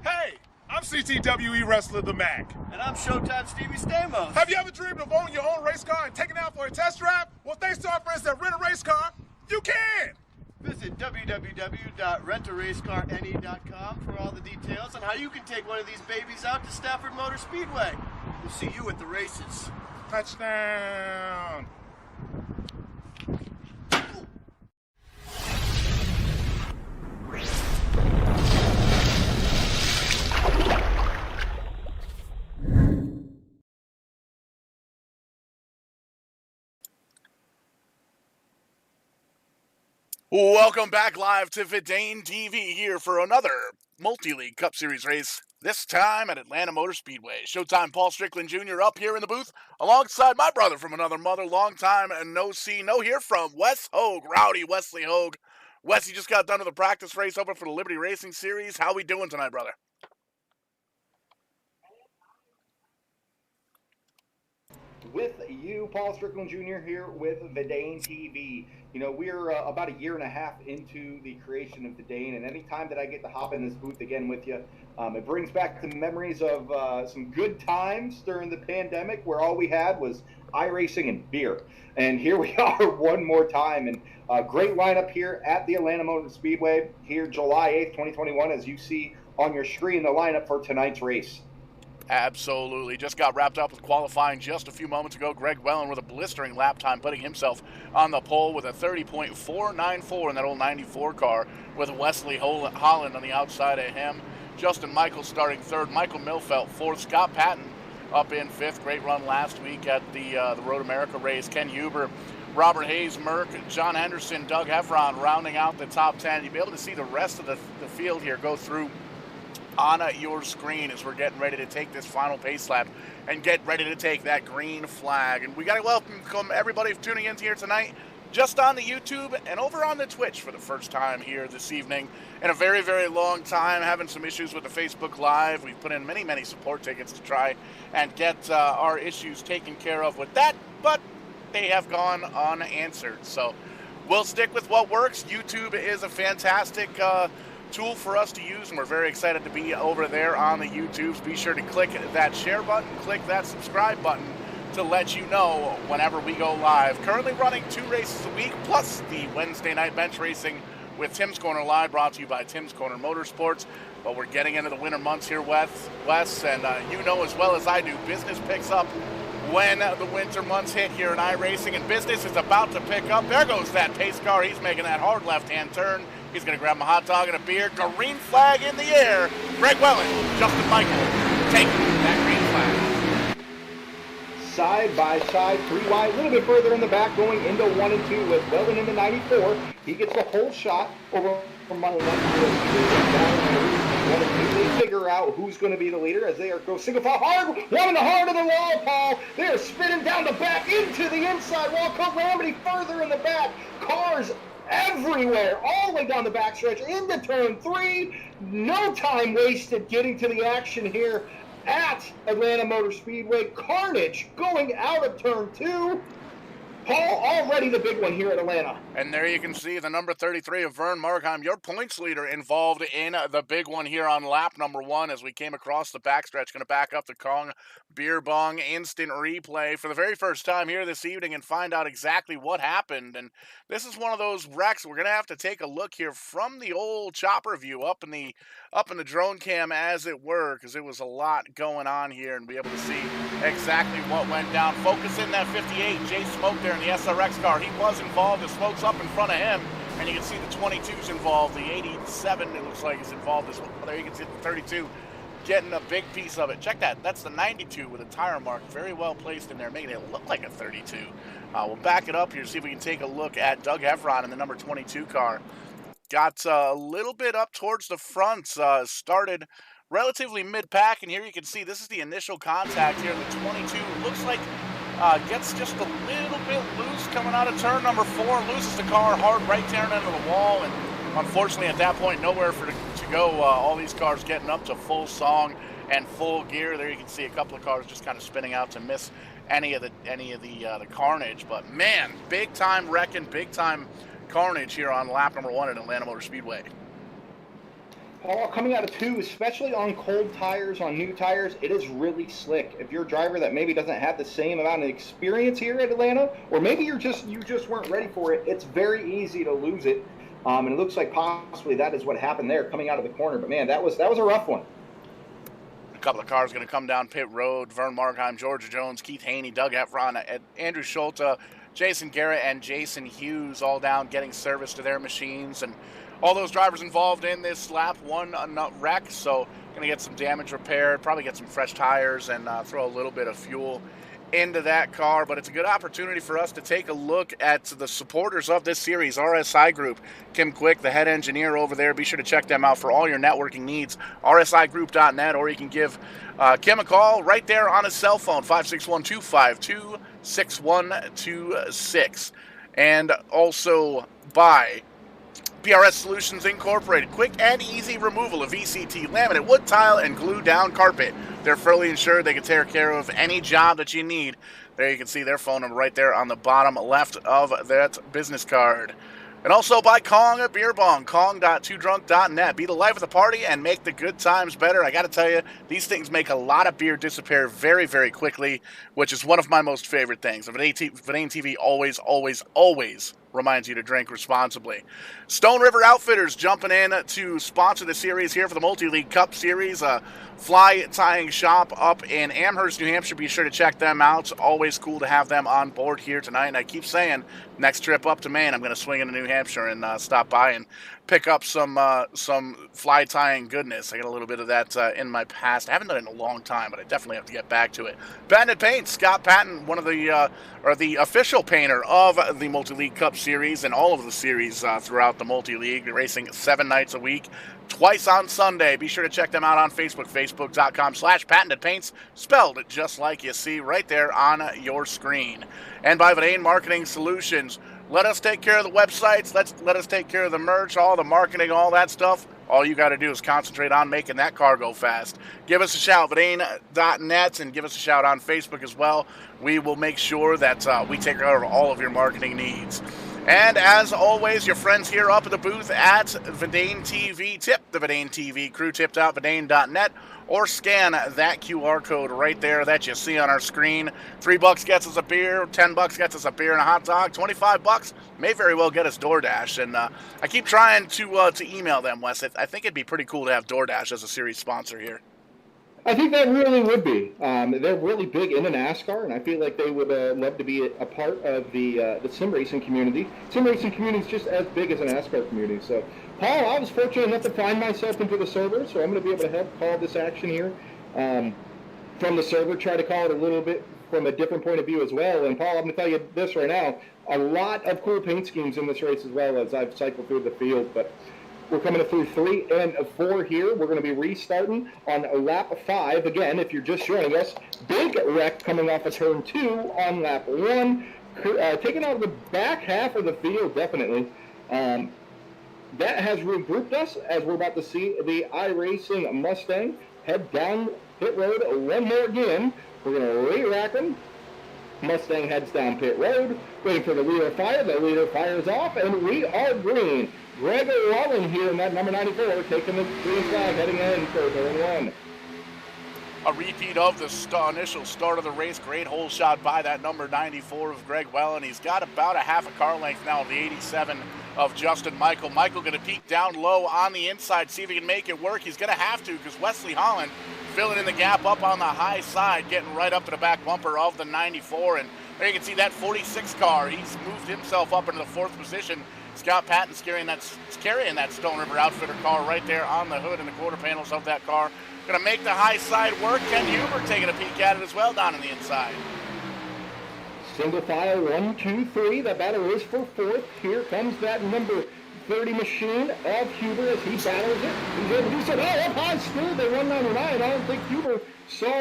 Hey, I'm CTWE wrestler The Mac. And I'm Showtime Stevie Stamos. Have you ever dreamed of owning your own race car and taking it out for a test drive? Well, thanks to our friends at Rent a Race Car, you can! Visit www.rentaracecarne.com for all the details on how you can take one of these babies out to Stafford Motor Speedway. We'll see you at the races. Touchdown! Welcome back live to Vidane TV here for another Multi-League Cup Series race, this time at Atlanta Motor Speedway. Showtime Paul Strickland Jr. up here in the booth alongside my brother from another mother, long time and no see, no hear from Wes Hogue, Rowdy Wesley Hogue. Wes, you just got done with the practice race over for the Liberty Racing Series. How we doing tonight, brother? With you, Paul Strickland Jr. here with Vidane TV. You know, we're about a year and a half into the creation of Vidane, and any time that I get to hop in this booth again with you, it brings back the memories of some good times during the pandemic where all we had was iRacing and beer. And here we are one more time, and a great lineup here at the Atlanta Motor Speedway here July 8th, 2021, as you see on your screen, the lineup for tonight's race. Absolutely. Just got wrapped up with qualifying just a few moments ago. Greg Wellen with a blistering lap time, putting himself on the pole with a 30.494 in that old 94 car, with Wesley Holland on the outside of him. Justin Michael starting third. Michael Milfelt fourth. Scott Patton up in fifth. Great run last week at the Road America race. Ken Huber, Robert Hayes, Merck, John Henderson, Doug Heffron rounding out the top 10. You'll be able to see the rest of the field here go through on your screen as we're getting ready to take this final pace lap and get ready to take that green flag. And we got to welcome everybody tuning in here tonight, just on the YouTube and over on the Twitch for the first time here this evening in a very, very long time. Having some issues with the Facebook Live. We've put in many, many support tickets to try and get our issues taken care of with that, but they have gone unanswered. So we'll stick with what works. YouTube is a fantastic tool for us to use, and we're very excited to be over there on the YouTubes. Be sure to click that share button, click that subscribe button to let you know whenever we go live. Currently running 2 races a week, plus the Wednesday night bench racing with Tim's Corner Live, brought to you by Tim's Corner Motorsports. But we're getting into the winter months here, Wes, and you know as well as I do, business picks up when the winter months hit here in iRacing, and business is about to pick up. There goes that pace car. He's making that hard left-hand turn. He's going to grab him a hot dog and a beer. Green flag in the air. Greg Welling, Justin Michael, taking that green flag. Side by side, 3 wide, a little bit further in the back, going into 1 and 2 with Welling in the 94. He gets the whole shot over from 1 and 2. They figure out who's going to be the leader as they are go single file hard. 1 in the heart of the wall, Paul. They are spinning down the back into the inside wall. Calamity further in the back. Cars everywhere, all the way down the backstretch into turn 3. No time wasted getting to the action here at Atlanta Motor Speedway. Carnage going out of turn 2. Paul, already the big one here at Atlanta. And there you can see the number 33 of Vern Markheim, your points leader, involved in the big one here on lap number 1 as we came across the backstretch. Going to back up the Kong Beer Bong instant replay for the very first time here this evening and find out exactly what happened. And this is one of those wrecks we're going to have to take a look here from the old chopper view up in the drone cam, as it were, because it was a lot going on here, and be able to see exactly what went down. Focus in that 58, Jay Smoke there in the SRX car. He was involved. The Smoke's up in front of him, and you can see the 22's involved. The 87, it looks like, is involved as well. There you can see the 32 getting a big piece of it. Check that. That's the 92 with a tire mark. Very well placed in there, making it look like a 32. We'll back it up here, see if we can take a look at Doug Hevron in the number 22 car. Got a little bit up towards the front, started relatively mid-pack, and here you can see this is the initial contact here. The 22 looks like gets just a little bit loose coming out of turn number 4, loses the car hard right down into the wall, and unfortunately at that point nowhere to go. All these cars getting up to full song and full gear. There you can see a couple of cars just kind of spinning out to miss any of the carnage, but man, big time wrecking, big time carnage here on lap number 1 at Atlanta Motor Speedway. Paul, coming out of 2, especially on cold tires, on new tires, it is really slick. If you're a driver that maybe doesn't have the same amount of experience here at Atlanta, or maybe you just weren't ready for it, it's very easy to lose it. And it looks like possibly that is what happened there coming out of the corner. But man, that was a rough one. A couple of cars going to come down pit road. Vern Markheim, Georgia Jones, Keith Haney, Doug Hevron, Andrew Schulte, Jason Garrett, and Jason Hughes all down getting service to their machines. And all those drivers involved in this lap 1 wreck, so going to get some damage repaired, probably get some fresh tires, and throw a little bit of fuel into that car. But it's a good opportunity for us to take a look at the supporters of this series, RSI Group. Kim Quick, the head engineer over there. Be sure to check them out for all your networking needs, rsigroup.net, or you can give Kim a call right there on his cell phone, 561-252-6126. And also by PRS Solutions Incorporated, quick and easy removal of VCT, laminate, wood tile, and glue down carpet. They're fully insured. They can take care of any job that you need. There you can see their phone number right there on the bottom left of that business card. And also by Kong Beer Bong, kong.2drunk.net. Be the life of the party and make the good times better. I got to tell you, these things make a lot of beer disappear very, very quickly, which is one of my most favorite things. Verdane TV always, always, always reminds you to drink responsibly. Stone River Outfitters jumping in to sponsor the series here for the Multi-League Cup Series. Fly tying shop up in Amherst, New Hampshire. Be sure to check them out. Always cool to have them on board here tonight. And I keep saying, next trip up to Maine, I'm going to swing into New Hampshire and stop by and pick up some fly tying goodness. I got a little bit of that in my past. I haven't done it in a long time, but I definitely have to get back to it. Patented Paints, Scott Patton, one of the official painter of the Multi-League Cup Series and all of the series throughout the Multi-League, racing 7 nights a week, twice on Sunday. Be sure to check them out on Facebook, facebook.com/Patented Paints, spelled just like you see right there on your screen. And by Verdane Marketing Solutions. Let us take care of the websites. Let us take care of the merch, all the marketing, all that stuff. All you got to do is concentrate on making that car go fast. Give us a shout, Verdane.net, and give us a shout on Facebook as well. We will make sure that we take care of all of your marketing needs. And as always, your friends here up at the booth at Verdane TV. Tip the Verdane TV crew, tipped out Verdane.net, or scan that QR code right there that you see on our screen. $3 gets us a beer, $10 gets us a beer and a hot dog, $25 may very well get us DoorDash. And I keep trying to email them, Wes. I think it'd be pretty cool to have DoorDash as a series sponsor here. I think that really would be. They're really big into NASCAR, and I feel like they would love to be a part of the sim racing community. Sim racing community is just as big as a NASCAR community. So, Paul, I was fortunate enough to find myself into the server, so I'm going to be able to help call this action here from the server, try to call it a little bit from a different point of view as well. And, Paul, I'm going to tell you this right now, a lot of cool paint schemes in this race as well as I've cycled through the field, but we're coming through 3 and 4 here. We're going to be restarting on lap 5. Again, if you're just joining us, big wreck coming off of turn 2 on lap 1. Taking out of the back half of the field, definitely. That has regrouped us as we're about to see the iRacing Mustang head down pit road one more again. We're going to re-rack them. Mustang heads down pit road, waiting for the leader fire. The leader fires off, and we are green. Greg Welland here in that number 94, taking the green flag, heading in for turn 1. A repeat of the initial start of the race. Great hole shot by that number 94 of Greg Welland. He's got about a half a car length now of the 87 of Justin Michael. Michael going to peek down low on the inside, see if he can make it work. He's going to have to because Wesley Holland filling in the gap up on the high side, getting right up to the back bumper of the 94. And there you can see that 46 car. He's moved himself up into the 4th position. Scott Patton's carrying that Stone River Outfitter car right there on the hood and the quarter panels of that car. Going to make the high side work. Ken Huber taking a peek at it as well down on the inside. Single file, 1, 2, 3. The battle is for 4th. Here comes that number 30 machine of Huber as he battles it. He's able to do so. Oh, up high still, they 199. I don't think Huber saw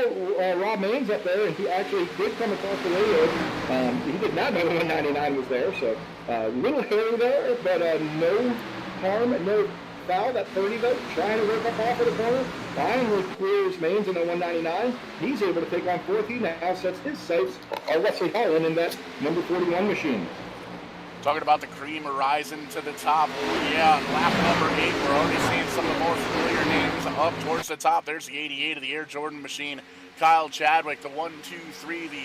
Rob Maines up there, and he actually did come across the radio. He did not know the 199 was there, so little hairy there, but no harm, no foul. That 30 though, trying to rip up off of the corner, finally clears Maines in the 199. He's able to take on 4th. He now sets his sights on Wesley Holland in that number 41 machine. Talking about the cream rising to the top. Yeah, on lap number 8, we're already seeing some of the more familiar names up towards the top. There's the 88 of the Air Jordan machine, Kyle Chadwick. The 1, 2, 3, the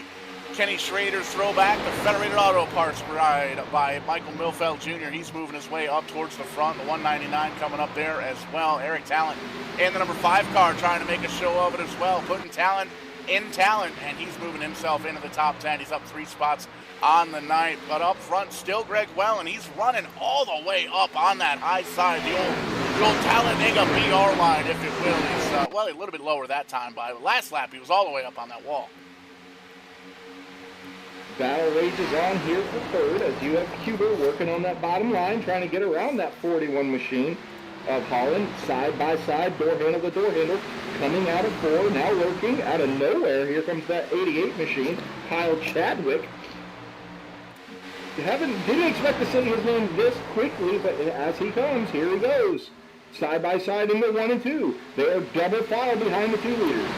Kenny Schrader throwback. The Federated Auto Parts ride by Michael Milfeld Jr. He's moving his way up towards the front. The 199 coming up there as well. Eric Talent and the number 5 car trying to make a show of it as well. Putting Talent in Talent, and he's moving himself into the top 10. He's up 3 spots on the night, but up front still Greg Welland. He's running all the way up on that high side, the old Talladega BR line, if it will. He's well, a little bit lower that time, but last lap he was all the way up on that wall. Battle rages on here for 3rd as you have Huber working on that bottom line, trying to get around that 41 machine of Holland, side by side, door handle to door handle, coming out of 4, now lurking out of nowhere. Here comes that 88 machine, Kyle Chadwick. Didn't expect to see his name this quickly, but as he comes, here he goes. Side by side in the 1 and 2. They're double file behind the 2 leaders.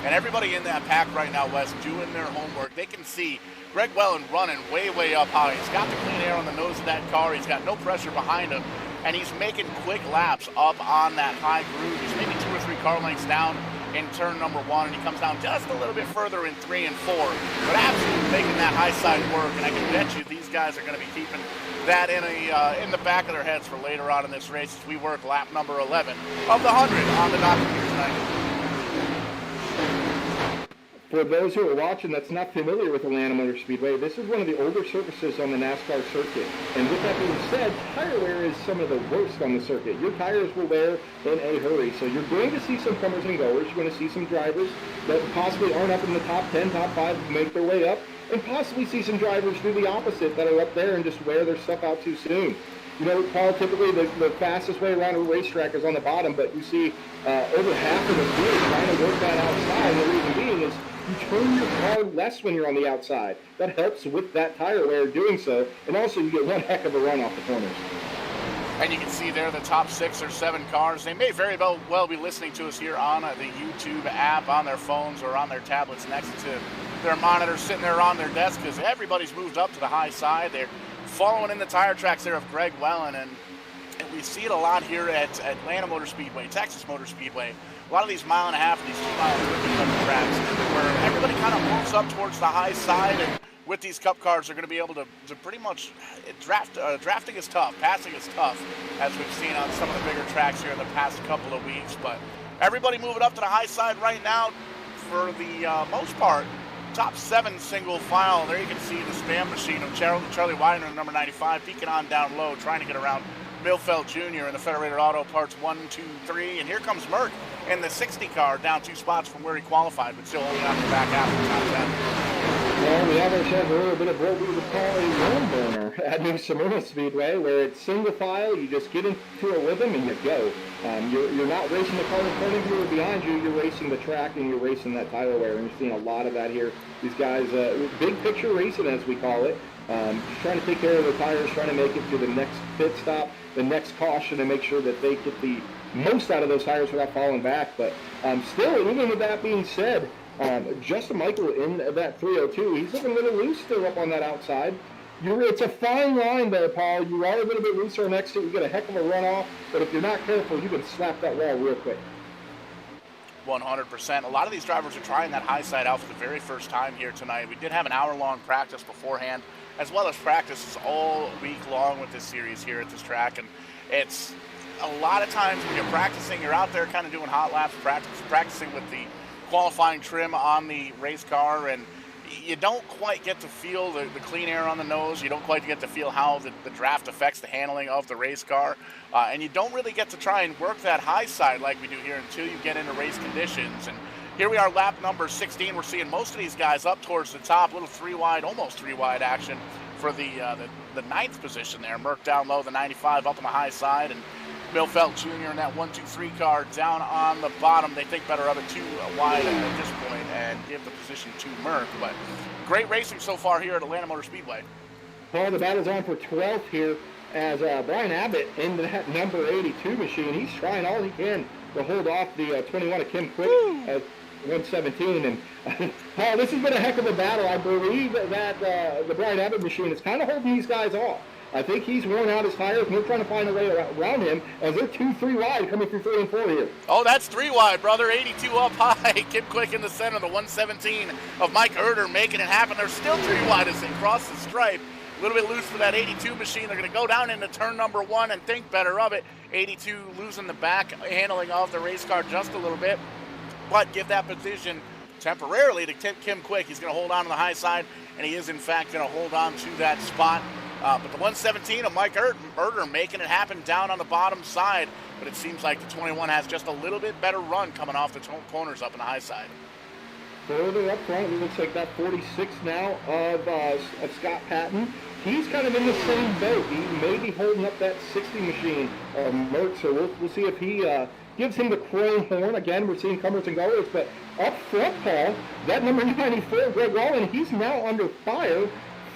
And everybody in that pack right now, Wes, doing their homework. They can see Greg Welland running way, way up high. He's got the clean air on the nose of that car. He's got no pressure behind him. And he's making quick laps up on that high groove. He's maybe 2 or 3 car lengths down in turn number 1, and he comes down just a little bit further in 3 and 4. But absolutely making that high side work, and I can bet you these guys are going to be keeping that in the back of their heads for later on in this race as we work lap number 11 of the 100 on the docket here tonight. For those who are watching that's not familiar with Atlanta Motor Speedway, this is one of the older surfaces on the NASCAR circuit. And with that being said, tire wear is some of the worst on the circuit. Your tires will wear in a hurry. So you're going to see some comers and goers. You're going to see some drivers that possibly aren't up in the top 10, top 5, make their way up. And possibly see some drivers do the opposite that are up there and just wear their stuff out too soon. You know, Paul, typically the fastest way around a racetrack is on the bottom, but you see over half of the field trying to work that outside. And the reason being is you turn your car less when you're on the outside. That helps with that tire wear doing so, and also you get one heck of a run off the corners. And you can see there the top 6 or 7 cars. They may very well be listening to us here on the YouTube app, on their phones or on their tablets next to their monitors sitting there on their desk, because everybody's moved up to the high side. They're following in the tire tracks there of Greg Welland, and we see it a lot here at Atlanta Motor Speedway, Texas Motor Speedway. A lot of these 1.5 mile and these 2 mile tracks where everybody kind of moves up towards the high side, and with these cup cars they're going to be able to pretty much drafting is tough, passing is tough, as we've seen on some of the bigger tracks here in the past couple of weeks. But Everybody moving up to the high side right now for the most part. Top 7 single file. There you can see the spam machine of Charlie Widener, number 95, peeking on down low, trying to get around Millfeld Jr. in the Federated Auto Parts 1, 2, 3. And here comes Merck in the 60 car, down 2 spots from where he qualified, but still holding on to the back half of the top 10. Well, we have ourselves a little bit of what we would call a worm burner at New Smyrna Speedway, where it's single file, you just get into a rhythm and you go. You're not racing the car in front of you or behind you, you're racing the track and you're racing that tire wear, and you're seeing a lot of that here. These guys, big picture racing as we call it, just trying to take care of the tires, trying to make it to the next pit stop, the next caution, and make sure that they get the most out of those tires without falling back. But still, even with that being said, Justin Michael in that 302, he's looking a little loose still up on that outside. It's a fine line there, Paul. You are a little bit looser on exit. You get a heck of a runoff, but if you're not careful, you can slap that wall real quick. 100%. A lot of these drivers are trying that high side out for the very first time here tonight. We did have an hour-long practice beforehand, as well as practices all week long with this series here at this track. And it's a lot of times when you're practicing, you're out there kind of doing hot laps, practicing with the qualifying trim on the race car, and you don't quite get to feel the clean air on the nose. You don't quite get to feel how the draft affects the handling of the race car. And you don't really get to try and work that high side like we do here until you get into race conditions. And here we are, lap number 16. We're seeing most of these guys up towards the top, little 3-wide, almost 3-wide action for the 9th position there. Merck down low, the 95 up on the high side, and Millfeld Jr. in that 1, 2, 3 car down on the bottom. They think better of it 2 wide at this point and give the position to Merck. But great racing so far here at Atlanta Motor Speedway. Paul, the battle's on for 12th here as Brian Abbott in that number 82 machine. He's trying all he can to hold off the 21 of Kim Quick at 117. And Paul, this has been a heck of a battle. I believe that the Brian Abbott machine is kind of holding these guys off. I think he's worn out his tires, and they're trying to find a way around him as they're 2, 3 wide coming through 3 and 4 here. Oh, that's 3 wide, brother. 82 up high. Kim Quick in the center. The 117 of Mike Herder making it happen. They're still 3 wide as they cross the stripe. A little bit loose for that 82 machine. They're going to go down into turn number 1 and think better of it. 82 losing the back handling of the race car just a little bit, but give that position temporarily to Kim Quick. He's going to hold on to the high side, and he is, in fact, going to hold on to that spot. But the 117 of Mike Herder making it happen down on the bottom side. But it seems like the 21 has just a little bit better run coming off the corners up in the high side. Further up front, it looks like that 46 now of Scott Patton. He's kind of in the same boat. He may be holding up that 60 machine of Merck, so we'll see if he gives him the chrome horn. Again, we're seeing comers and goers, but up front, Paul, that number 94, Greg Wallen, he's now under fire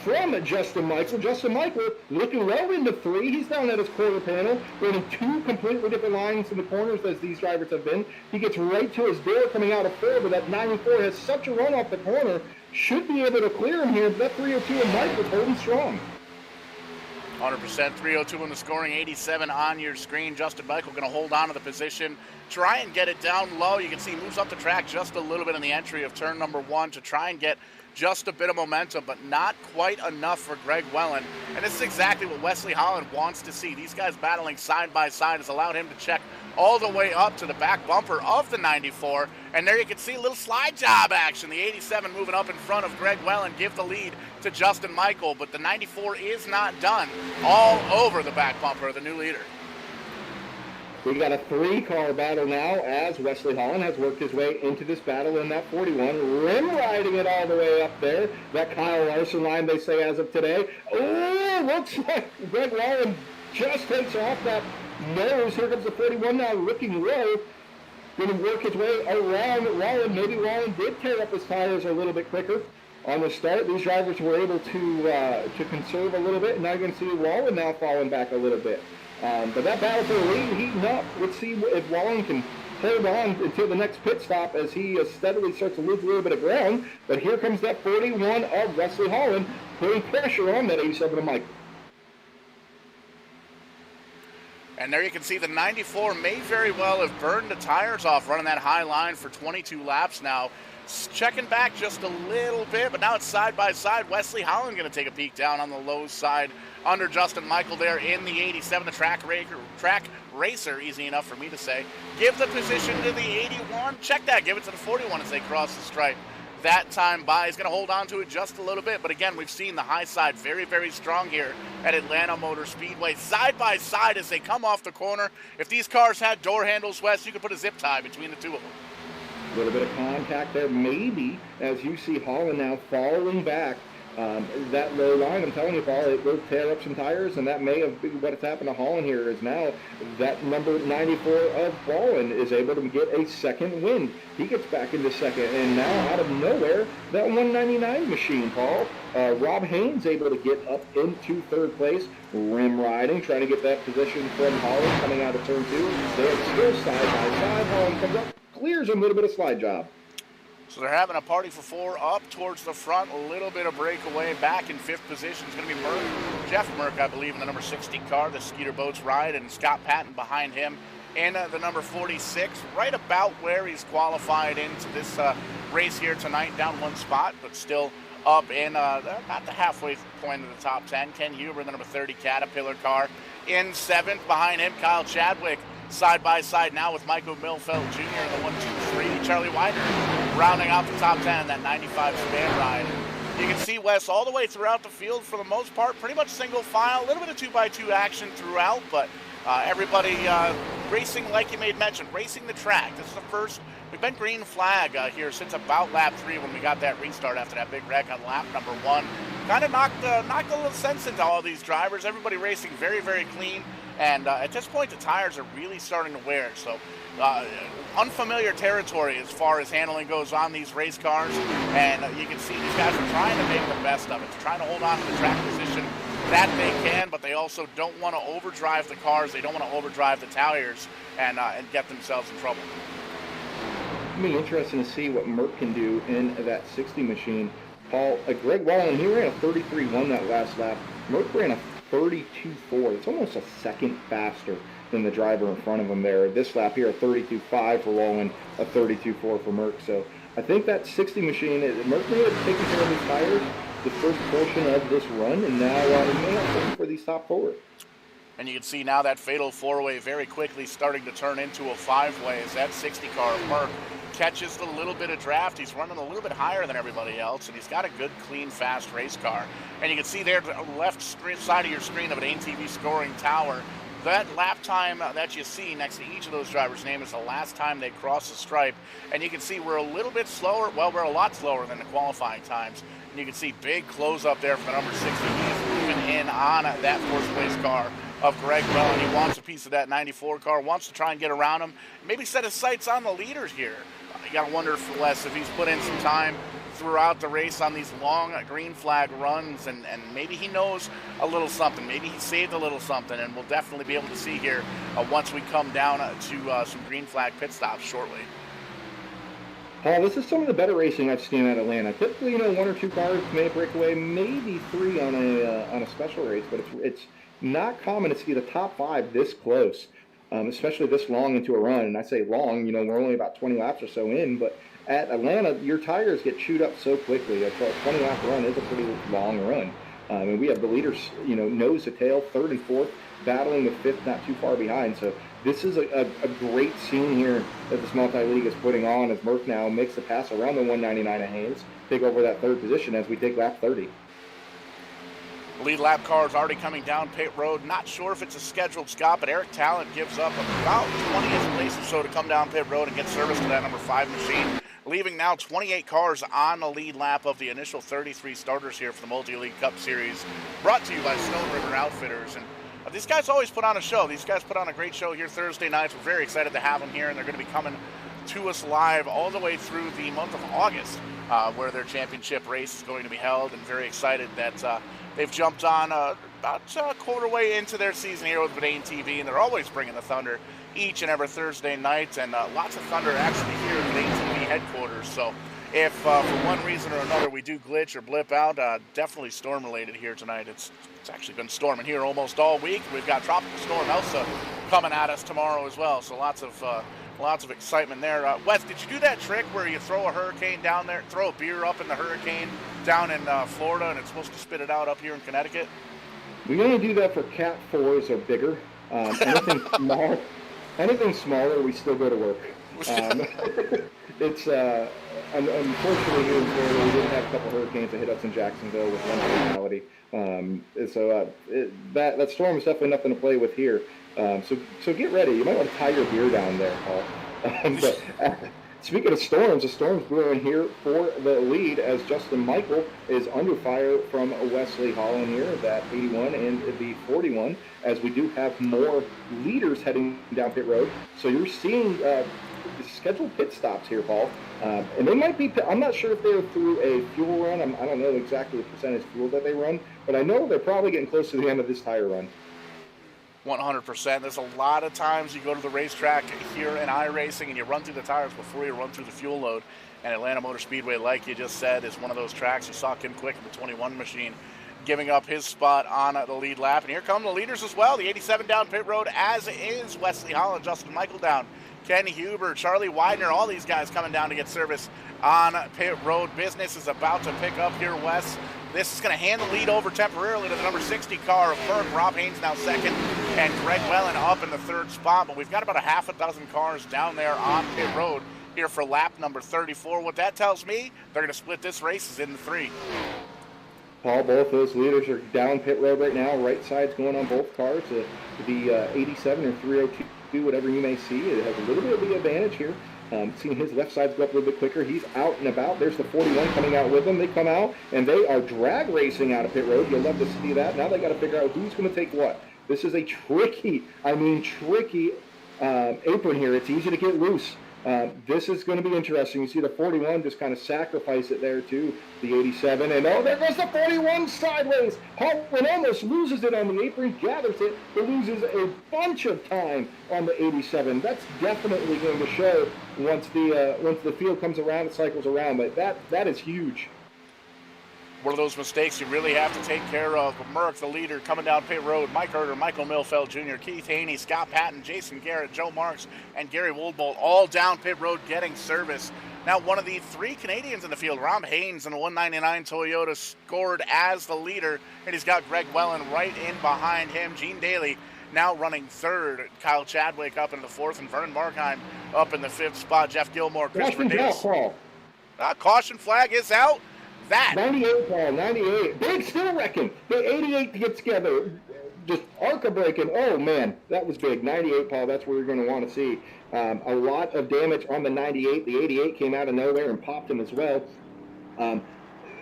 from Justin Michael. Justin Michael looking well into 3. He's down at his quarter panel, running 2 completely different lines in the corners as these drivers have been. He gets right to his door coming out of 4, but that 94 has such a run off the corner. Should be able to clear him here, but that 302 of Michael is holding strong. 100%, 302 in the scoring, 87 on your screen. Justin Michael going to hold on to the position, try and get it down low. You can see he moves up the track just a little bit in the entry of turn number 1 to try and get just a bit of momentum, but not quite enough for Greg Wellen. And this is exactly what Wesley Holland wants to see. These guys battling side by side has allowed him to check all the way up to the back bumper of the 94. And there you can see a little slide job action. The 87 moving up in front of Greg Wellen, give the lead to Justin Michael, but the 94 is not done. All over the back bumper of the new leader. We got a 3-car battle now as Wesley Holland has worked his way into this battle in that 41. Rim riding it all the way up there. That Kyle Larson line, they say, as of today. Oh, looks like Greg Wallen just takes off that nose. Here comes the 41 now looking low. Going to work his way around Wallen. Maybe Wallen did tear up his tires a little bit quicker on the start. These drivers were able to conserve a little bit. And now you're going to see Wallen now falling back a little bit. But that battle for the lead heating up. Let's see if Wallen can hold on until the next pit stop as he steadily starts to lose a little bit of ground. But here comes that 41 of Wesley Holland putting pressure on that 87 of Michael. And there you can see the 94 may very well have burned the tires off running that high line for 22 laps now. Checking back just a little bit, but now it's side by side. Wesley Holland going to take a peek down on the low side under Justin Michael there in the 87. The track racer, easy enough for me to say. Give the position to the 81. Check that. Give it to the 41 as they cross the stripe. That time by, he's going to hold on to it just a little bit. But again, we've seen the high side very, very strong here at Atlanta Motor Speedway. Side by side as they come off the corner. If these cars had door handles, Wes, you could put a zip tie between the two of them. A little bit of contact there, maybe, as you see Holland now falling back. That low line, I'm telling you, Paul, it will tear up some tires, and that may have been what has happened to Holland here. Is now that number 94 of Baldwin is able to get a second win. He gets back into second, and now out of nowhere, that 199 machine, Paul. Rob Haynes able to get up into third place, rim riding, trying to get that position from Holland coming out of turn 2. They're still side by side. Holland comes up, clears him, a little bit of slide job. So they're having a party for 4 up towards the front. A little bit of breakaway back in 5th position. It's going to be Merck, Jeff Merck, I believe, in the number 60 car, the Skeeter Boats ride, and Scott Patton behind him in the number 46, right about where he's qualified into this race here tonight, down 1 spot, but still up in about the halfway point of the top 10. Ken Huber, the number 30 Caterpillar car, in 7th. Behind him, Kyle Chadwick, side by side now with Michael Milfeld Jr. in the 1-2-3. Charlie Wider rounding out the top 10, that 95 span ride. You can see Wes all the way throughout the field for the most part, pretty much single file, a little bit of 2x2 action throughout, but everybody racing, like you made mention, racing the track. This is the first, we've been green flag here since about lap 3 when we got that restart after that big wreck on lap number 1. Kind of knocked a little sense into all these drivers. Everybody racing very, very clean. And at this point, the tires are really starting to wear. So unfamiliar territory as far as handling goes on these race cars. And you can see these guys are trying to make the best of it. They're trying to hold on to the track position that they can, but they also don't want to overdrive the cars. They don't want to overdrive the tires and get themselves in trouble. It'll be interesting to see what Merck can do in that 60 machine. Paul, Greg Wallen, he ran a 33.1 that last lap. Merck ran a 32.4. It's almost a second faster than the driver in front of him there. This lap here, a 32.5 for Wallen, a 32.4 for Merck. So I think that 60 machine, Merck may have taken care of his tires the first portion of this run, and now he may have something for these top 4. And you can see now that fatal 4-way very quickly starting to turn into a 5-way as that 60 car of Merck catches the little bit of draft. He's running a little bit higher than everybody else, and he's got a good, clean, fast race car. And you can see there, the left side of your screen of an ATV scoring tower, that lap time that you see next to each of those drivers' name is the last time they crossed the stripe. And you can see we're a little bit slower. Well, we're a lot slower than the qualifying times. And you can see big close up there for the number 60. He's moving in on that 4th place car of Greg Welland. He wants a piece of that 94 car, wants to try and get around him, maybe set his sights on the leaders here. You got to wonder if he's put in some time throughout the race on these long green flag runs, and maybe he knows a little something. Maybe he saved a little something, and we'll definitely be able to see here once we come down to some green flag pit stops shortly. Paul, this is some of the better racing I've seen at Atlanta. Typically, 1 or 2 cars may break away, maybe 3 on a special race, but it's not common to see the top 5 this close. Especially this long into a run. And I say long, we're only about 20 laps or so in, but at Atlanta, your tires get chewed up so quickly. A 20-lap run is a pretty long run. And we have the leaders, nose to tail, 3rd and 4th, battling with 5th not too far behind. So this is a great scene here that this multi-league is putting on as Merck now makes the pass around the 199 of Haynes, take over that 3rd position as we take lap 30. Lead lap car is already coming down pit road. Not sure if it's a scheduled stop, but Eric Talent gives up about 20th place or so to come down pit road and get service to that number 5 machine, leaving now 28 cars on the lead lap of the initial 33 starters here for the Multi-League Cup Series, brought to you by Stone River Outfitters. And these guys always put on a show. These guys put on a great show here Thursday nights. We're very excited to have them here, and they're going to be coming to us live all the way through the month of August, where their championship race is going to be held, and very excited that they've jumped on about a quarter way into their season here with Verdane TV, and they're always bringing the Thunder each and every Thursday night, and lots of Thunder actually here at Verdane TV headquarters. So if for one reason or another we do glitch or blip out, definitely storm related here tonight. It's actually been storming here almost all week. We've got Tropical Storm Elsa coming at us tomorrow as well, so lots of excitement there. Wes, did you do that trick where you throw a hurricane down there, throw a beer up in the hurricane down in Florida, and it's supposed to spit it out up here in Connecticut? We only do that for Cat 4s or bigger. Anything smaller, we still go to work. It's unfortunately here in Florida, we did have a couple hurricanes that hit us in Jacksonville with one fatality. That storm is definitely nothing to play with here. So get ready. You might want to tie your beer down there, Paul. Speaking of storms, the storm's brewing here for the lead as Justin Michael is under fire from Wesley Holland here, that 81 and the 41, as we do have more leaders heading down pit road. So you're seeing scheduled pit stops here, Paul. And they might be, I'm not sure if they're through a fuel run. I don't know exactly the percentage fuel that they run, but I know they're probably getting close to the end of this tire run. 100%. There's a lot of times you go to the racetrack here in iRacing and you run through the tires before you run through the fuel load. And Atlanta Motor Speedway, like you just said, is one of those tracks. You saw Kim Quick in the 21 machine giving up his spot on the lead lap. And here come the leaders as well. The 87 down pit road, as is Wesley Holland, Justin Michael down, Ken Huber, Charlie Widener, all these guys coming down to get service on pit road. Business is about to pick up here, Wes. This is going to hand the lead over temporarily to the number 60 car of Merck. Rob Haynes now second, and Greg Wellen up in the third spot. But we've got about a half a dozen cars down there on pit road here for lap number 34. What that tells me, they're going to split this race into three. Paul, both those leaders are down pit road right now. Right side's going on both cars. The 87 or 302, whatever you may see, it has a little bit of the advantage here. Seeing his left side's go up a little bit quicker. He's out and about. There's the 41 coming out with them. They come out, and they are drag racing out of pit road. You'll love to see that. Now they got to figure out who's going to take what. This is a tricky apron here. It's easy to get loose. This is going to be interesting. You see the 41 just kind of sacrifice it there to the 87. And oh, there goes the 41 sideways. Holland almost loses it on the apron, gathers it, but loses a bunch of time on the 87. That's definitely going to show once the field comes around, it cycles around. But that is huge. One of those mistakes you really have to take care of. Merck, the leader, coming down pit road. Mike Herter, Michael Milfeld Jr., Keith Haney, Scott Patton, Jason Garrett, Joe Marks, and Gary Woldbolt all down pit road getting service. Now, one of the three Canadians in the field, Rob Haynes in a 199 Toyota, scored as the leader, and he's got Greg Wellen right in behind him. Gene Daly now running third. Kyle Chadwick up in the fourth, and Vernon Markheim up in the fifth spot. Jeff Gilmore, Christopher Davis. Caution flag is out. That 98, Paul, 98. Big still wrecking. The 88 to get together. Just ARCA breaking. Oh, man, that was big. 98, Paul, that's where you're going to want to see. A lot of damage on the 98. The 88 came out of nowhere and popped him as well.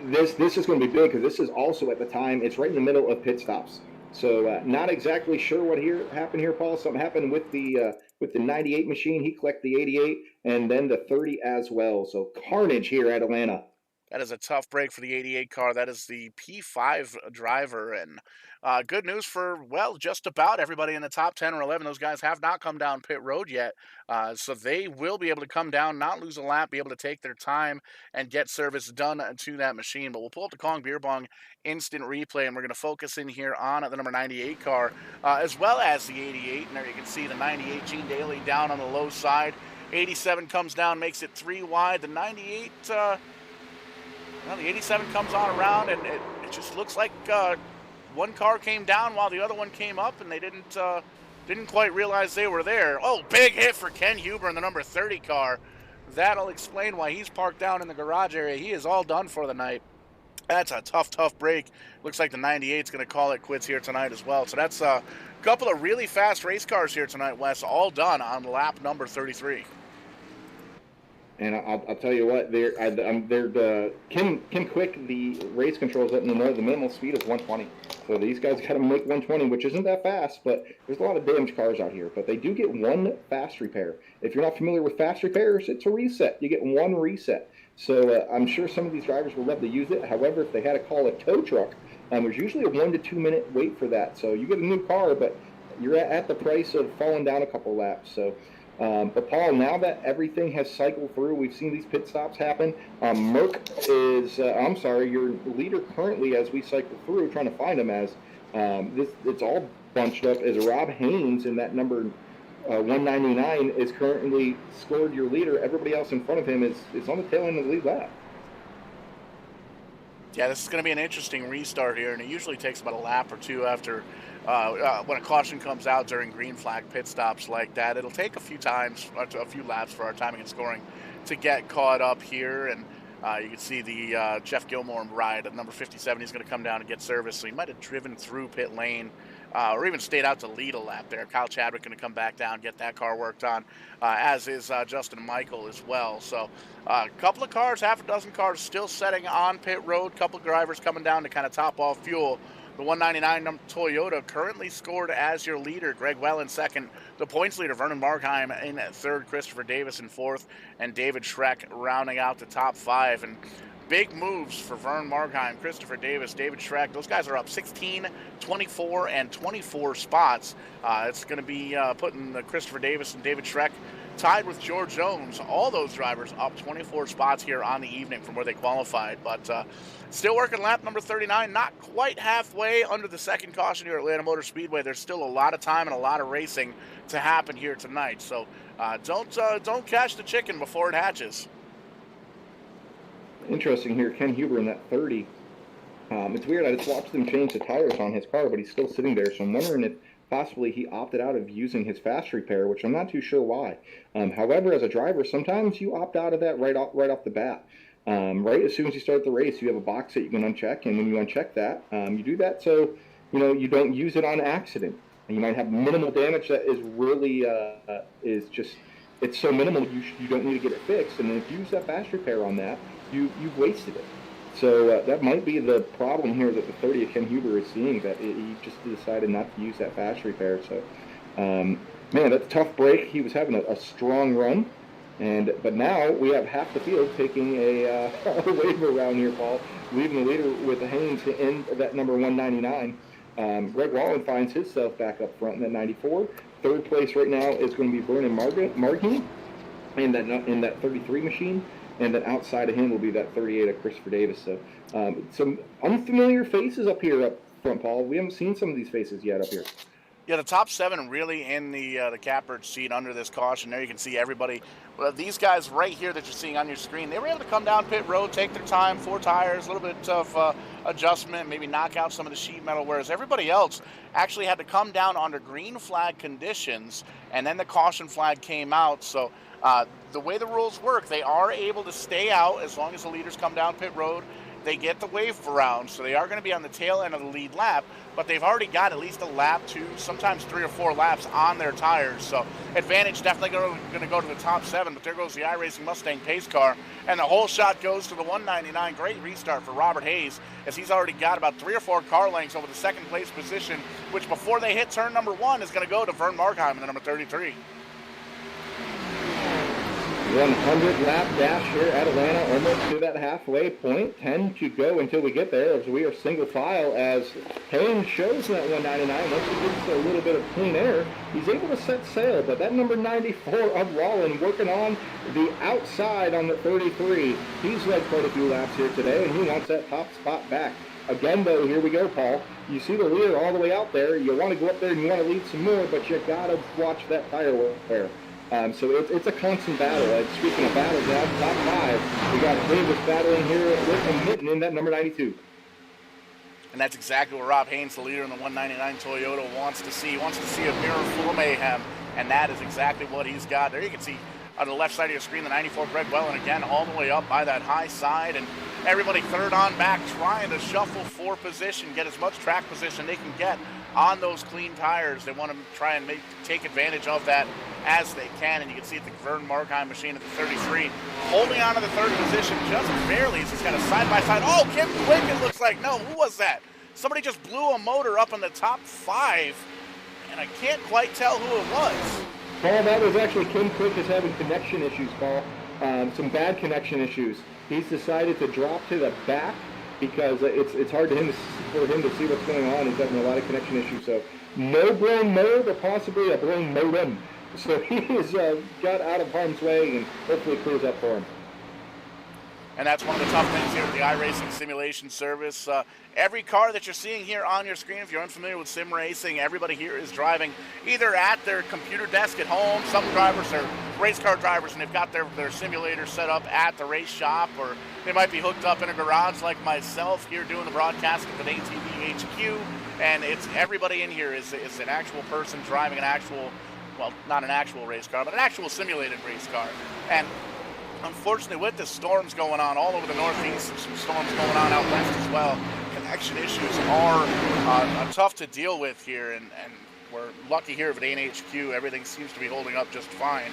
This is going to be big because this is also at the time, it's right in the middle of pit stops. So not exactly sure what happened here, Paul. Something happened with the 98 machine. He collected the 88 and then the 30 as well. So carnage here at Atlanta. That is a tough break for the 88 car. That is the P5 driver. And good news for, well, just about everybody in the top 10 or 11. Those guys have not come down pit road yet. So they will be able to come down, not lose a lap, be able to take their time and get service done to that machine. But we'll pull up the Kong Beer Bong instant replay, and we're going to focus in here on the number 98 car, as well as the 88. And there you can see the 98, Gene Daly, down on the low side. 87 comes down, makes it 3 wide. The 98... well, the 87 comes on around, and it just looks like one car came down while the other one came up, and they didn't quite realize they were there. Oh, big hit for Ken Huber in the number 30 car. That'll explain why he's parked down in the garage area. He is all done for the night. That's a tough break. Looks like the 98's going to call it quits here tonight as well. So that's a couple of really fast race cars here tonight, Wes, all done on lap number 33. And I'll tell you what, Kim Quick, the race controls letting them know the minimal speed is 120. So these guys got to make 120, which isn't that fast, but there's a lot of damaged cars out here. But they do get one fast repair. If you're not familiar with fast repairs, it's a reset. You get one reset. So I'm sure some of these drivers will love to use it. However, if they had to call a tow truck, there's usually a 1 to 2 minute wait for that. So you get a new car, but you're at the price of falling down a couple laps. So But Paul, now that everything has cycled through, we've seen these pit stops happen. Merck is, your leader currently as we cycle through, trying to find him as it's all bunched up as Rob Haynes in that number 199 is currently scored your leader. Everybody else in front of him is on the tail end of the lead lap. Yeah, this is going to be an interesting restart here, and it usually takes about a lap or two after when a caution comes out during green flag pit stops like that. It'll take a few laps for our timing and scoring to get caught up here, and you can see the Jeff Gilmore ride at number 57. He's going to come down and get service, so he might have driven through pit lane or even stayed out to lead a lap there. Kyle Chadwick going to come back down, get that car worked on, as is Justin Michael as well. So a couple of cars, half a dozen cars still setting on pit road. Couple of drivers coming down to kind of top off fuel. The 199 Toyota currently scored as your leader. Greg Well in second. The points leader, Vernon Markheim, in third. Christopher Davis in fourth. And David Schreck rounding out the top five. And big moves for Vern Markheim, Christopher Davis, David Schreck. Those guys are up 16, 24, and 24 spots. It's going to be putting Christopher Davis and David Schreck tied with George Jones. All those drivers up 24 spots here on the evening from where they qualified. But still working lap number 39, not quite halfway under the second caution here at Atlanta Motor Speedway. There's still a lot of time and a lot of racing to happen here tonight. So don't catch the chicken before it hatches. Interesting here, Ken Huber in that 30. It's weird, I just watched him change the tires on his car, but he's still sitting there, so I'm wondering if possibly he opted out of using his fast repair, which I'm not too sure why. However, as a driver, sometimes you opt out of that right off the bat. Right as soon as you start the race, you have a box that you can uncheck, and when you uncheck that, you do that so you don't use it on accident. And you might have minimal damage that is really it's so minimal you don't need to get it fixed, and then if you use that fast repair on that, you've wasted it. So that might be the problem here that the 30 of Ken Huber is seeing, that he just decided not to use that fast repair. So, man, that's a tough break. He was having a strong run, but now we have half the field taking a waiver around here, Paul, leaving the leader with the Haynes in that number 199. Greg Wallen finds himself back up front in that 94. Third place right now is going to be Vernon Markheim in that 33 machine. And then outside of him will be that 38 of Christopher Davis. So some unfamiliar faces up front, Paul. We haven't seen some of these faces yet up here. Yeah, the top seven really in the catbird seat under this caution. There you can see everybody. Well, these guys right here that you're seeing on your screen, they were able to come down pit road, take their time, 4 tires, a little bit of adjustment, maybe knock out some of the sheet metal, whereas everybody else actually had to come down under green flag conditions, and then the caution flag came out. So the way the rules work, they are able to stay out as long as the leaders come down pit road. They get the wave around, so they are going to be on the tail end of the lead lap, but they've already got at least a lap, 2, sometimes 3 or 4 laps on their tires. So advantage definitely going to go to the top 7, but there goes the iRacing Mustang pace car, and the whole shot goes to the 199. Great restart for Robert Hayes, as he's already got about 3 or 4 car lengths over the second place position, which before they hit turn number 1 is going to go to Vern Markheim in the number 33. 100 lap dash here at Atlanta, almost to that halfway point. 10 to go until we get there, as we are single file, as Haynes shows that 199. Once he gets a little bit of clean air, he's able to set sail. But that number 94 of Wallen working on the outside on the 33. He's led quite a few laps here today, and he wants that top spot back. Again, though, here we go, Paul. You see the leader all the way out there. You want to go up there and you want to lead some more, but you got to watch that tire wear. So it's a constant battle. And speaking of battles, now top 5, we got Davis battling here with Mitten in that number 92. And that's exactly what Rob Haynes, the leader in the 199 Toyota, wants to see. He wants to see a mirror full of mayhem, and that is exactly what he's got. There you can see on the left side of your screen the 94 Greg Wellen again all the way up by that high side, and everybody third on back trying to shuffle for position, get as much track position they can get on those clean tires. They want to try and take advantage of that as they can, and you can see the Vern Markheim machine at the 33 holding on to the third position just barely as he's got a side-by-side. Oh, Kim Quick, it looks like. No, who was that? Somebody just blew a motor up in the top 5, and I can't quite tell who it was. Paul, that was actually Kim Quick is having connection issues, Paul. Some bad connection issues. He's decided to drop to the back because it's hard for him to see what's going on. He's having a lot of connection issues. So no blown motor, but possibly a blown modem. So he is got out of harm's way and hopefully clears up for him. And that's one of the tough things here with the iRacing simulation service. Every car that you're seeing here on your screen, if you're unfamiliar with sim racing, everybody here is driving either at their computer desk at home. Some drivers are race car drivers and they've got their simulator set up at the race shop, or they might be hooked up in a garage like myself here doing the broadcast at the ATV HQ. And it's everybody in here is an actual person driving an actual, well, not an actual race car, but an actual simulated race car. And unfortunately, with the storms going on all over the Northeast, and some storms going on out west as well, connection issues are tough to deal with here, and we're lucky here at Verdane HQ. Everything seems to be holding up just fine.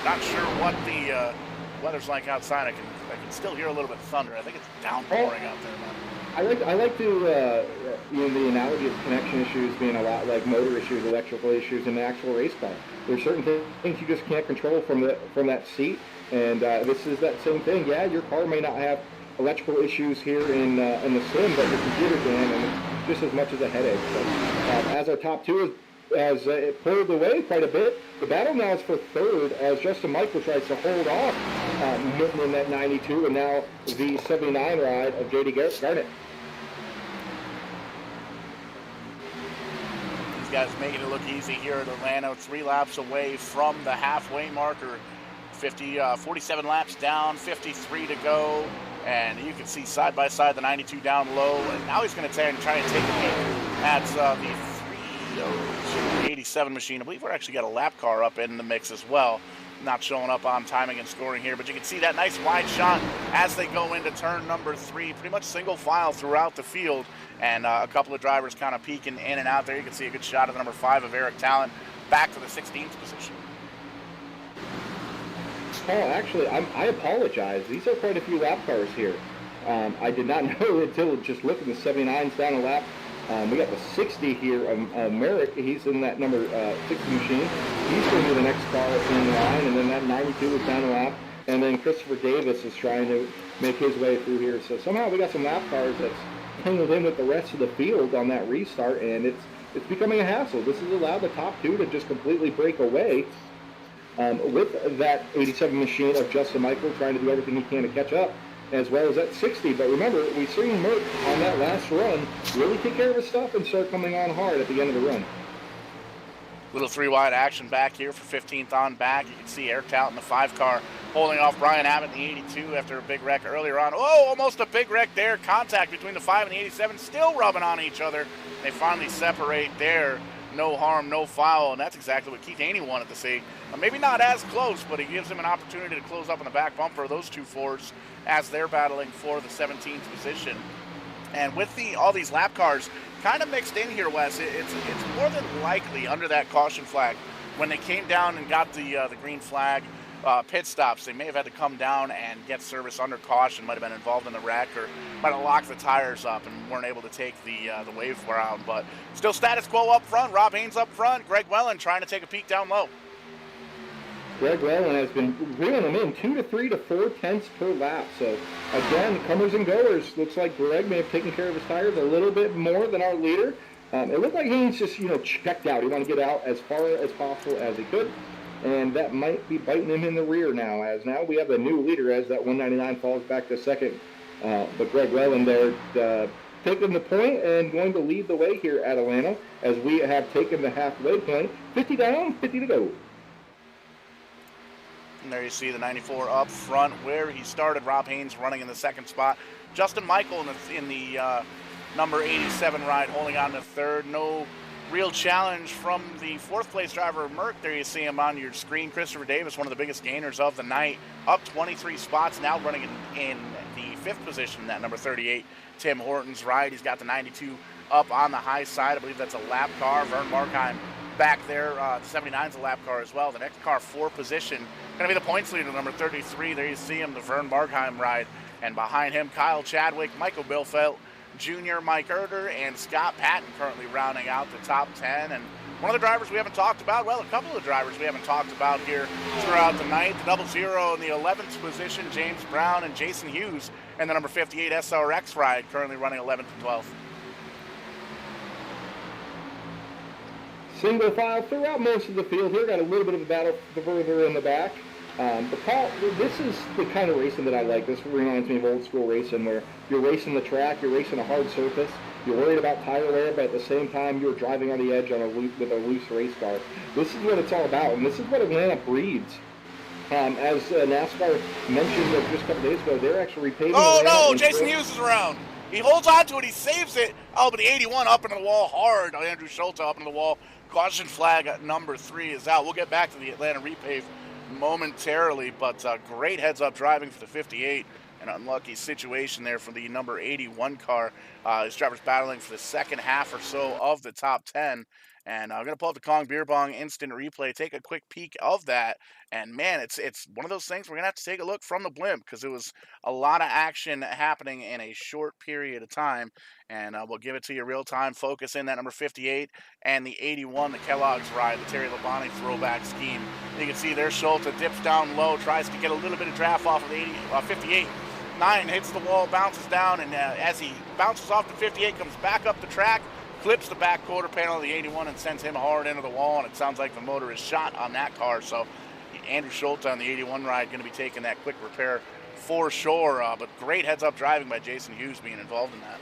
Not sure what the weather's like outside. I can still hear a little bit of thunder. I think it's downpouring out there, man. I like to the analogy of connection issues being a lot like motor issues, electrical issues in an actual race car. There's certain things you just can't control from that seat. And this is that same thing. Yeah, your car may not have electrical issues here in the sim, but your computer can, and it's just as much as a headache. So, as our top two has pulled away quite a bit, the battle now is for third as Justin Michael tries to hold off Mitten in that 92, and now the 79 ride of J.D. Garnett. These guys making it look easy here at Atlanta, 3 laps away from the halfway marker. 47 laps down, 53 to go, and you can see side by side the 92 down low, and now he's going to try and take a lead at the 87 machine. I believe we're actually got a lap car up in the mix as well, not showing up on timing and scoring here, but you can see that nice wide shot as they go into turn number 3, pretty much single file throughout the field, and a couple of drivers kind of peeking in and out there. You can see a good shot of the number 5 of Eric Talent back to the 16th position. Oh, actually, I apologize. These are quite a few lap cars here. I did not know until just looking at the 79s down a lap. We got the 60 here of Merrick. He's in that number 60 machine. He's going to be the next car in line, and then that 92 is down a lap. And then Christopher Davis is trying to make his way through here. So somehow we got some lap cars that's tangled in with the rest of the field on that restart, and it's becoming a hassle. This has allowed the top two to just completely break away. With that 87 machine of Justin Michael trying to do everything he can to catch up, as well as that 60. But remember, we've seen Merck on that last run really take care of his stuff and start coming on hard at the end of the run. Little 3-wide action back here for 15th on back. You can see Eric Talent in the 5 car holding off Brian Abbott in the 82 after a big wreck earlier on. Oh, almost a big wreck there. Contact between the 5 and the 87, still rubbing on each other. They finally separate there. No harm, no foul, and that's exactly what Keith Haney wanted to see. Maybe not as close, but it gives him an opportunity to close up on the back bumper of those two Fords as they're battling for the 17th position. And with all these lap cars kind of mixed in here, Wes, it's more than likely under that caution flag. When they came down and got the green flag pit stops, they may have had to come down and get service under caution, might have been involved in the wreck, or might have locked the tires up and weren't able to take the wave round. But still status quo up front. Rob Haynes up front. Greg Wellen trying to take a peek down low. Greg Wellen has been reeling them in 2 to 3 to 4 tenths per lap. So again, comers and goers. Looks like Greg may have taken care of his tires a little bit more than our leader. It looked like Haynes just checked out. He wanted to get out as far as possible as he could. And that might be biting him in the rear now, as now we have a new leader as that 199 falls back to second. But Greg Wellen there taking the point and going to lead the way here at Atlanta as we have taken the halfway point. 50 down, 50 to go. And there you see the 94 up front where he started. Rob Haynes running in the second spot. Justin Michael in the number 87 ride holding on to third. No real challenge from the fourth place driver, Merck. There you see him on your screen. Christopher Davis, one of the biggest gainers of the night, up 23 spots, now running in the fifth position, that number 38, Tim Horton's ride. He's got the 92 up on the high side. I believe that's a lap car. Vern Markheim back there. The 79's a lap car as well. The next car, 4 position, going to be the points leader, number 33. There you see him, the Vern Markheim ride. And behind him, Kyle Chadwick, Michael Bilfeld Jr., Mike Erder, and Scott Patton currently rounding out the top 10. And one of the drivers we haven't talked about, well, a couple of drivers we haven't talked about here throughout the night. The 00 in the 11th position, James Brown and Jason Hughes, and the number 58 SRX ride currently running 11th and 12th. single file throughout most of the field here. Got a little bit of a battle further in the back. But Paul, this is the kind of racing that I like. This reminds me of old school racing where you're racing the track, you're racing a hard surface, you're worried about tire wear, but at the same time you're driving on the edge on with a loose race car. This is what it's all about, and this is what Atlanta breeds. As NASCAR mentioned just a couple days ago, they're actually repaving. Oh no, Jason Hughes is around. He holds on to it, he saves it. Oh, but the 81 up into the wall hard. Andrew Schultz up into the wall. Caution flag at number 3 is out. We'll get back to the Atlanta repave momentarily, but great heads-up driving for the 58. An unlucky situation there for the number 81 car. His driver's battling for the second half or so of the top 10. And I'm going to pull up the Kong Beer Bong instant replay, take a quick peek of that. And, man, it's one of those things we're going to have to take a look from the blimp because it was a lot of action happening in a short period of time. And we'll give it to you real time. Focus in that number 58 and the 81, the Kellogg's ride, the Terry Labonte throwback scheme. You can see there Schultz dips down low, tries to get a little bit of draft off of the 58. 9 hits the wall, bounces down, and as he bounces off the 58, comes back up the track, clips the back quarter panel of the 81 and sends him hard into the wall, and it sounds like the motor is shot on that car. So Andrew Schultz on the 81 ride going to be taking that quick repair for sure. But great heads-up driving by Jason Hughes being involved in that.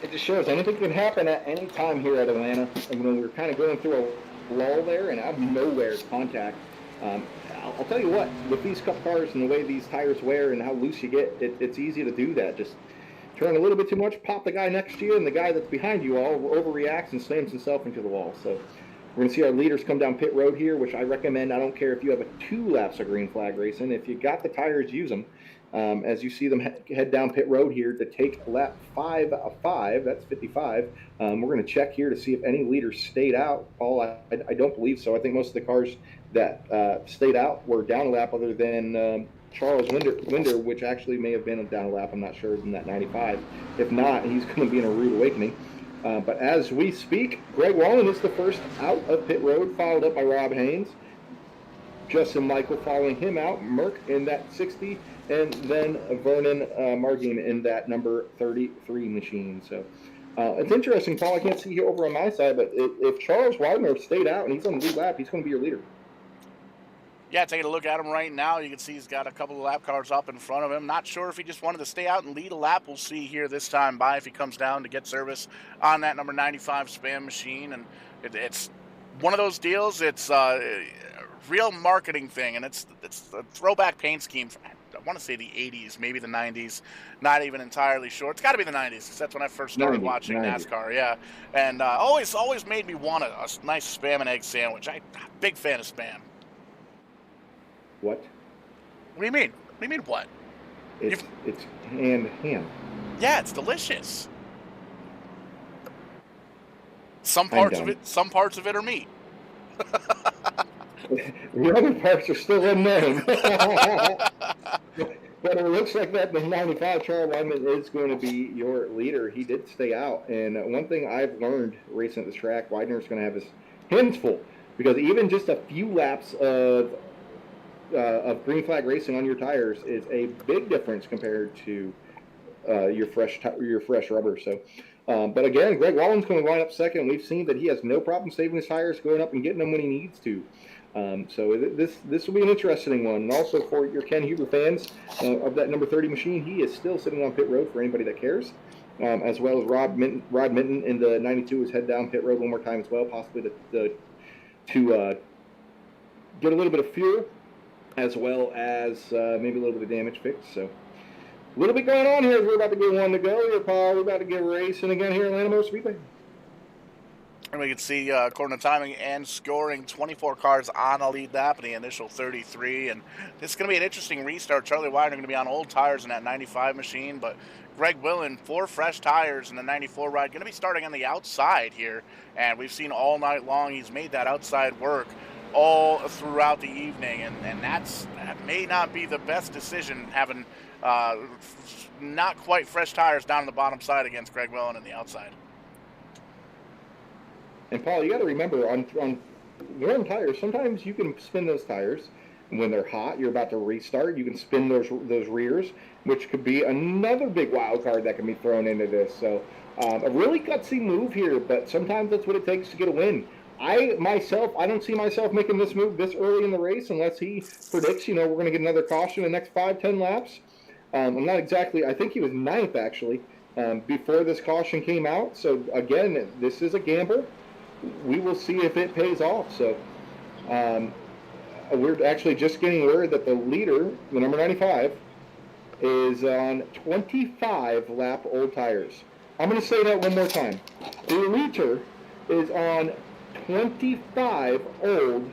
It just shows anything can happen at any time here at Atlanta. And when we're kind of going through a lull there, and out of nowhere contact. I'll tell you what, with these Cup cars and the way these tires wear and how loose you get, it's easy to do that. Just turn a little bit too much, pop the guy next to you, and the guy that's behind you all overreacts and slams himself into the wall. So we're going to see our leaders come down pit road here, which I recommend. I don't care if you have 2 laps of green flag racing. If you got the tires, use them. As you see them head down pit road here to take lap 5, that's 55. We're going to check here to see if any leaders stayed out. Paul, I don't believe so. I think most of the cars that stayed out were down a lap other than Charles Winder, which actually may have been down a lap. I'm not sure, in that 95. If not, he's going to be in a rude awakening. But as we speak, Greg Wallen is the first out of pit road, followed up by Rob Haynes. Justin Michael following him out, Merck in that 60, and then Vernon Margin in that number 33 machine. So it's interesting, Paul. I can't see you over on my side, but if Charles Widener stayed out and he's on the lead lap, he's going to be your leader. Yeah, taking a look at him right now, you can see he's got a couple of lap cars up in front of him. Not sure if he just wanted to stay out and lead a lap. We'll see here this time by if he comes down to get service on that number 95 Spam machine. And it's one of those deals. It's a real marketing thing, and it's a throwback paint scheme from, I want to say the 80s, maybe the 90s. Not even entirely sure. It's got to be the 90s because that's when I first started watching NASCAR. Yeah, and always made me want a nice Spam and egg sandwich. I'm a big fan of Spam. What? What do you mean? What do you mean what? It's ham. Yeah, it's delicious. Some parts of it are meat. The other parts are still unknown. But it looks like that the 95 Charles Wyman is going to be your leader. He did stay out. And one thing I've learned racing at this track, Widener's going to have his hands full. Because even just a few laps of green flag racing on your tires is a big difference compared to your fresh rubber. So, but again, Greg Wallen's going to line up second. We've seen that he has no problem saving his tires, going up and getting them when he needs to. So this will be an interesting one. And also for your Ken Huber fans of that number 30 machine, he is still sitting on pit road for anybody that cares. As well as Rod Minton in the 92 is head down pit road one more time as well, possibly to get a little bit of fuel, as well as maybe a little bit of damage fixed. So a little bit going on here. We're about to get one to go here, Paul. We're about to get racing again here at Atlanta Motor Speedway. And we can see, according to timing and scoring, 24 cars on a lead lap in the initial 33. And this is going to be an interesting restart. Charlie Widener going to be on old tires in that 95 machine, but Greg Willen, 4 fresh tires in the 94 ride, going to be starting on the outside here. And we've seen all night long he's made that outside work all throughout the evening, and that may not be the best decision, having not quite fresh tires down on the bottom side against Greg Willen on the outside. And Paul, you got to remember, on warm tires, sometimes you can spin those tires. when they're hot, you're about to restart, you can spin those rears, which could be another big wild card that can be thrown into this. So a really gutsy move here, but sometimes that's what it takes to get a win. I don't see myself making this move this early in the race unless he predicts, we're going to get another caution in the next 5-10 laps. I'm not exactly, I think he was 9th actually before this caution came out. So again, this is a gamble. We will see if it pays off. So we're actually just getting word that the leader, the number 95, is on 25 lap old tires. I'm going to say that one more time. The leader is on 25 old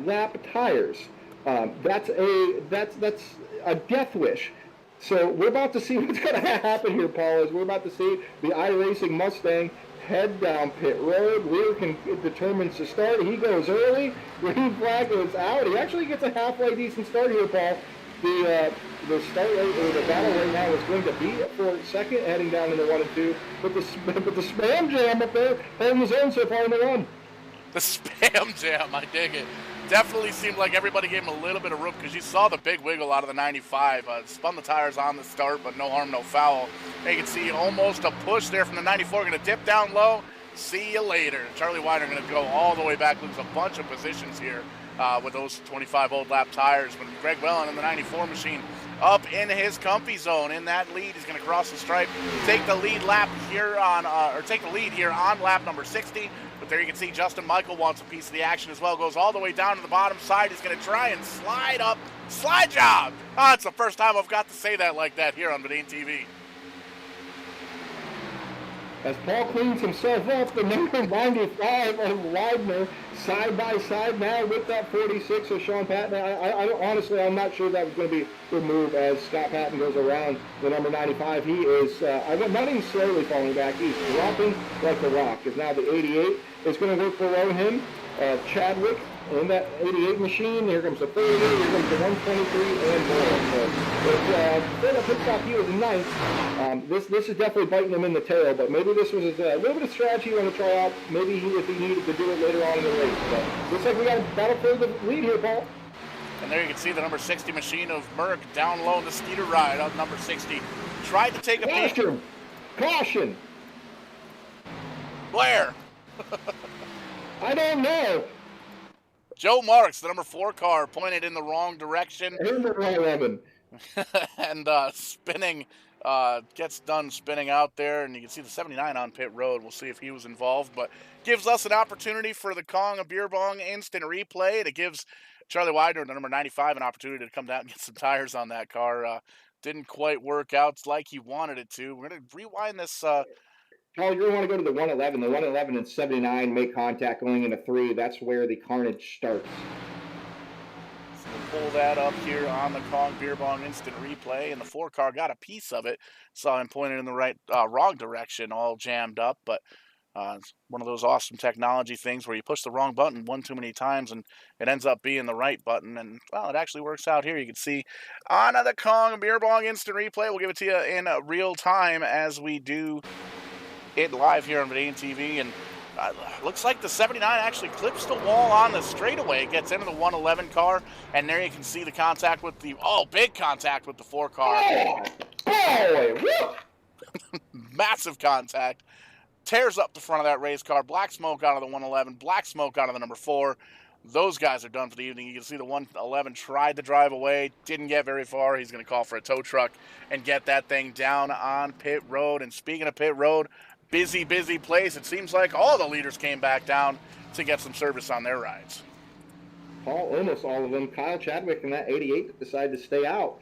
lap tires. That's a death wish. So we're about to see what's going to happen here, Paul. Is we're about to see the iRacing Mustang head down pit road. Rear determines to start. He goes early. Green flag goes out. He actually gets a halfway decent start here, Paul. The start rate, or the battle right now, is going to be for second, heading down into 1 and 2. But the Spam Jam up there holding his own so far in the run. The Spam Jam, I dig it. Definitely seemed like everybody gave him a little bit of room because you saw the big wiggle out of the 95. Spun the tires on the start, but no harm, no foul. And you can see almost a push there from the 94. Going to dip down low. See you later. Charlie Widener going to go all the way back, lose a bunch of positions here with those 25 old lap tires. But Greg Wellen in the 94 machine up in his comfy zone. In that lead, he's going to cross the stripe, take the lead here on lap number 60. But there you can see Justin Michael wants a piece of the action as well. Goes all the way down to the bottom side. He's going to try and slide up. Slide job! It's the first time I've got to say that like that here on Verdane TV. As Paul cleans himself up, the number 95 of Widener side by side now with that 46 of Sean Patton. I honestly, I'm not sure that was going to be a good move as Scott Patton goes around the number 95. He is, not even slowly falling back. He's dropping like a rock. Is now the 88 is going to work below him. Chadwick in that 88 machine. Here comes the 38, here comes the 123, and more. So it's a pit stop. He was 9th. This is definitely biting him in the tail, but maybe this was a little bit of strategy you want to try out. Maybe if he needed to do it later on in the race. But looks like we got a battle for the lead here, Paul. And there you can see the number 60 machine of Merck down low in the Skeeter ride on number 60. Tried to take a peek. Caution! Blair! I don't know. Joe Marks, the number 4 car, pointed in the wrong direction. Number 11. And spinning, gets done spinning out there. And you can see the 79 on pit road. We'll see if he was involved. But gives us an opportunity for the Kong of Beer Bong instant replay. And it gives Charlie Widener, the number 95, an opportunity to come down and get some tires on that car. Didn't quite work out like he wanted it to. We're going to rewind this. Paul, you're going to want to go to the 111. The 111 and 79 make contact going into 3. That's where the carnage starts. So we'll pull that up here on the Kong Beer Bong instant replay, and the 4 car got a piece of it. Saw him pointed in the wrong direction, all jammed up, but it's one of those awesome technology things where you push the wrong button one too many times and it ends up being the right button. And, well, it actually works out here. You can see on the Kong Beer Bong instant replay. We'll give it to you in real time as we do it live here on Verdane TV. And looks like the 79 actually clips the wall on the straightaway. It gets into the 111 car, and there you can see the contact with the, big contact with the 4 car. Massive contact. Tears up the front of that race car. Black smoke out of the 111. Black smoke out of the number 4. Those guys are done for the evening. You can see the 111 tried to drive away. Didn't get very far. He's going to call for a tow truck and get that thing down on pit road. And speaking of pit road, busy place. It seems like all the leaders came back down to get some service on their rides. Almost all of them. Kyle Chadwick in that 88 decided to stay out.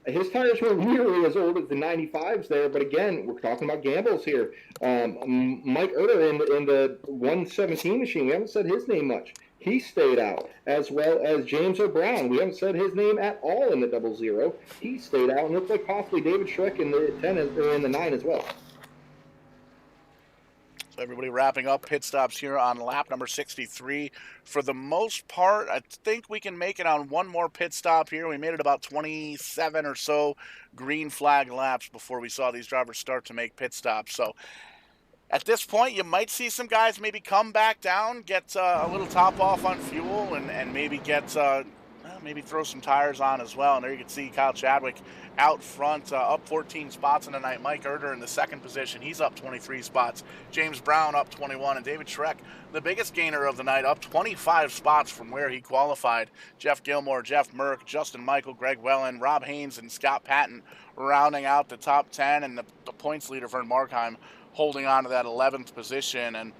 His tires were nearly as old as the 95s there, but again, we're talking about gambles here. Mike Erter in the 117 machine, we haven't said his name much. He stayed out, as well as James O'Brien. We haven't said his name at all in the 00. He stayed out, and looks like possibly David Schreck in the 10 or in the 9 as well. Everybody wrapping up pit stops here on lap number 63. For the most part, I think we can make it on one more pit stop here. We made it about 27 or so green flag laps before we saw these drivers start to make pit stops. So at this point, you might see some guys maybe come back down, get a little top off on fuel, and maybe get maybe throw some tires on as well. And there you can see Kyle Chadwick out front, up 14 spots in the night. Mike Erder in the second position. He's up 23 spots. James Brown up 21. And David Schreck, the biggest gainer of the night, up 25 spots from where he qualified. Jeff Gilmore, Jeff Merck, Justin Michael, Greg Wellen, Rob Haynes, and Scott Patton rounding out the top 10. And the points leader, Vern Markheim, holding on to that 11th position. And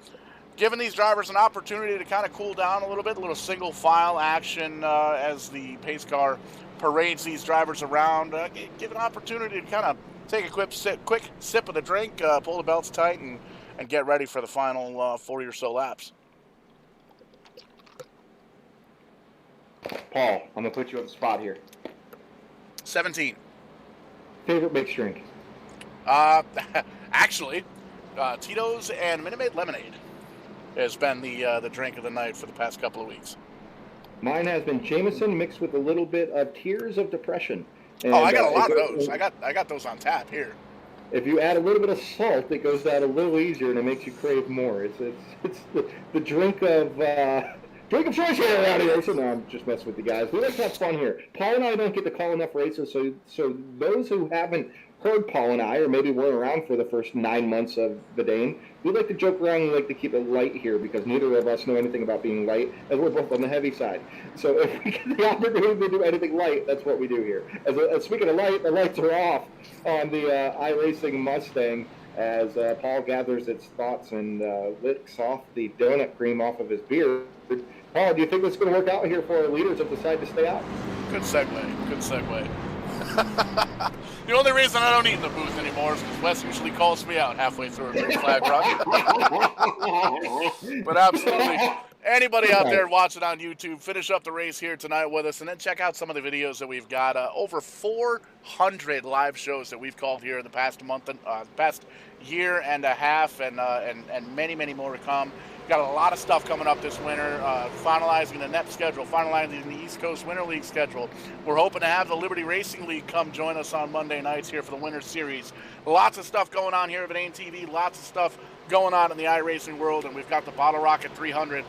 giving these drivers an opportunity to kind of cool down a little single file action as the pace car parades these drivers around. Give an opportunity to kind of take a quick sip of the drink, pull the belts tight, and get ready for the final 40 or so laps. Paul, I'm going to put you on the spot here. 17. Favorite mixed drink? Actually, Tito's and Minute Maid Lemonade has been the drink of the night for the past couple of weeks. Mine has been Jameson mixed with a little bit of Tears of Depression. And, I got a lot of those. I got those on tap here. If you add a little bit of salt, it goes down a little easier and it makes you crave more. It's the drink of choice here around here. So no, I'm just messing with you guys. We like to have fun here. Paul and I don't get to call enough races, so those who haven't heard Paul and I, or maybe weren't around for the first 9 months of Verdane, we like to joke around and like to keep it light here because neither of us know anything about being light, as we're both on the heavy side. So if we get the opportunity to do anything light, that's what we do here. As speaking of light, the lights are off on the iRacing Mustang as Paul gathers its thoughts and licks off the donut cream off of his beard. Paul, do you think this is going to work out here for our leaders that decide to stay out? Good segue. The only reason I don't eat in the booth anymore is because Wes usually calls me out halfway through a green flag run. But absolutely, anybody out there watching on YouTube, finish up the race here tonight with us, and then check out some of the videos that we've got. Over 400 live shows that we've called here in the past past year and a half, and many, many more to come. Got a lot of stuff coming up this winter, finalizing the NEP schedule, finalizing the East Coast Winter League schedule. We're hoping to have the Liberty Racing League come join us on Monday nights here for the Winter Series. Lots of stuff going on here at Verdane TV, lots of stuff going on in the iRacing world, and we've got the Bottle Rocket 300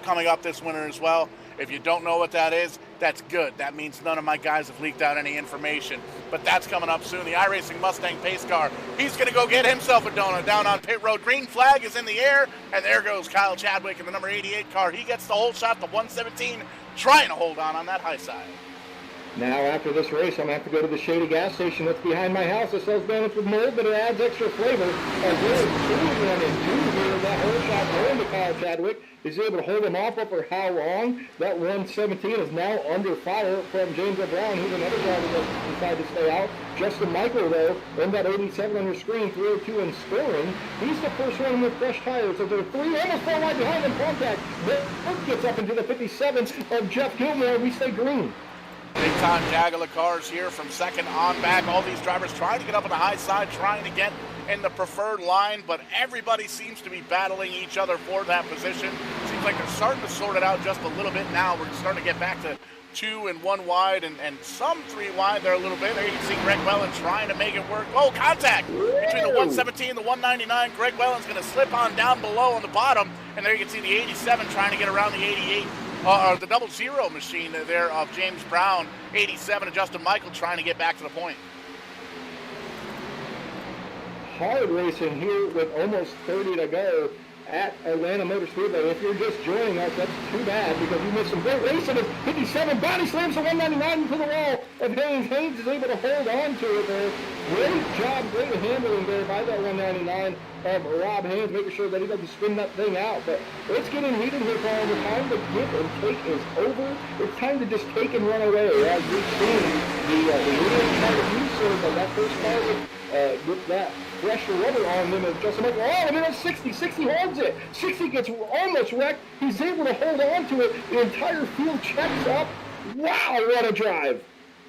coming up this winter as well. If you don't know what that is, that's good. That means none of my guys have leaked out any information. But that's coming up soon. The iRacing Mustang pace car. He's going to go get himself a donut down on pit road. Green flag is in the air, and there goes Kyle Chadwick in the number 88 car. He gets the whole shot to 117, trying to hold on that high side. Now, after this race, I'm going to have to go to the Shady gas station that's behind my house. It sells donuts with mold, but it adds extra flavor. As we're 2-1 and 2 here, that whole shot going to Kyle Chadwick. Is able to hold him off for how long? That 117 is now under fire from James Brown, who's another driver that decided to stay out. Justin Michael, though, in that 87 on your screen, 302 and scoring. He's the first one with fresh tires. So there are three, almost 4 wide behind in contact. Burke gets up into the 57 of Jeff Gilmore. We stay green. Big-time Jaguar cars here from second on back. All these drivers trying to get up on the high side, trying to get in the preferred line, but everybody seems to be battling each other for that position. Seems like they're starting to sort it out just a little bit now. We're starting to get back to 2 and 1 wide and some 3 wide there a little bit. There you can see Greg Wellen trying to make it work. Oh, contact between the 117 and the 199. Greg Wellen's going to slip on down below on the bottom, and there you can see the 87 trying to get around the 88. Or the 00 machine there of James Brown, 87, and Justin Michael trying to get back to the point. Hard racing here with almost 30 to go at Atlanta Motor Speedway. If you're just joining us, that's too bad because you missed some great racing. 57 body slams the 199 into the wall, and Haynes is able to hold on to it there. Great job, great handling there by that 199 of Rob Haynes, making sure that he doesn't spin that thing out. But it's getting heated here, Paul. The time to give and take is over. It's time to just take and run away. As we've seen, the leaders try to do so, but that first car with that fresh rubber on them is Justin Michael. Oh, and then it's 60. 60 holds it. 60 gets almost wrecked. He's able to hold on to it. The entire field checks up. Wow, what a drive.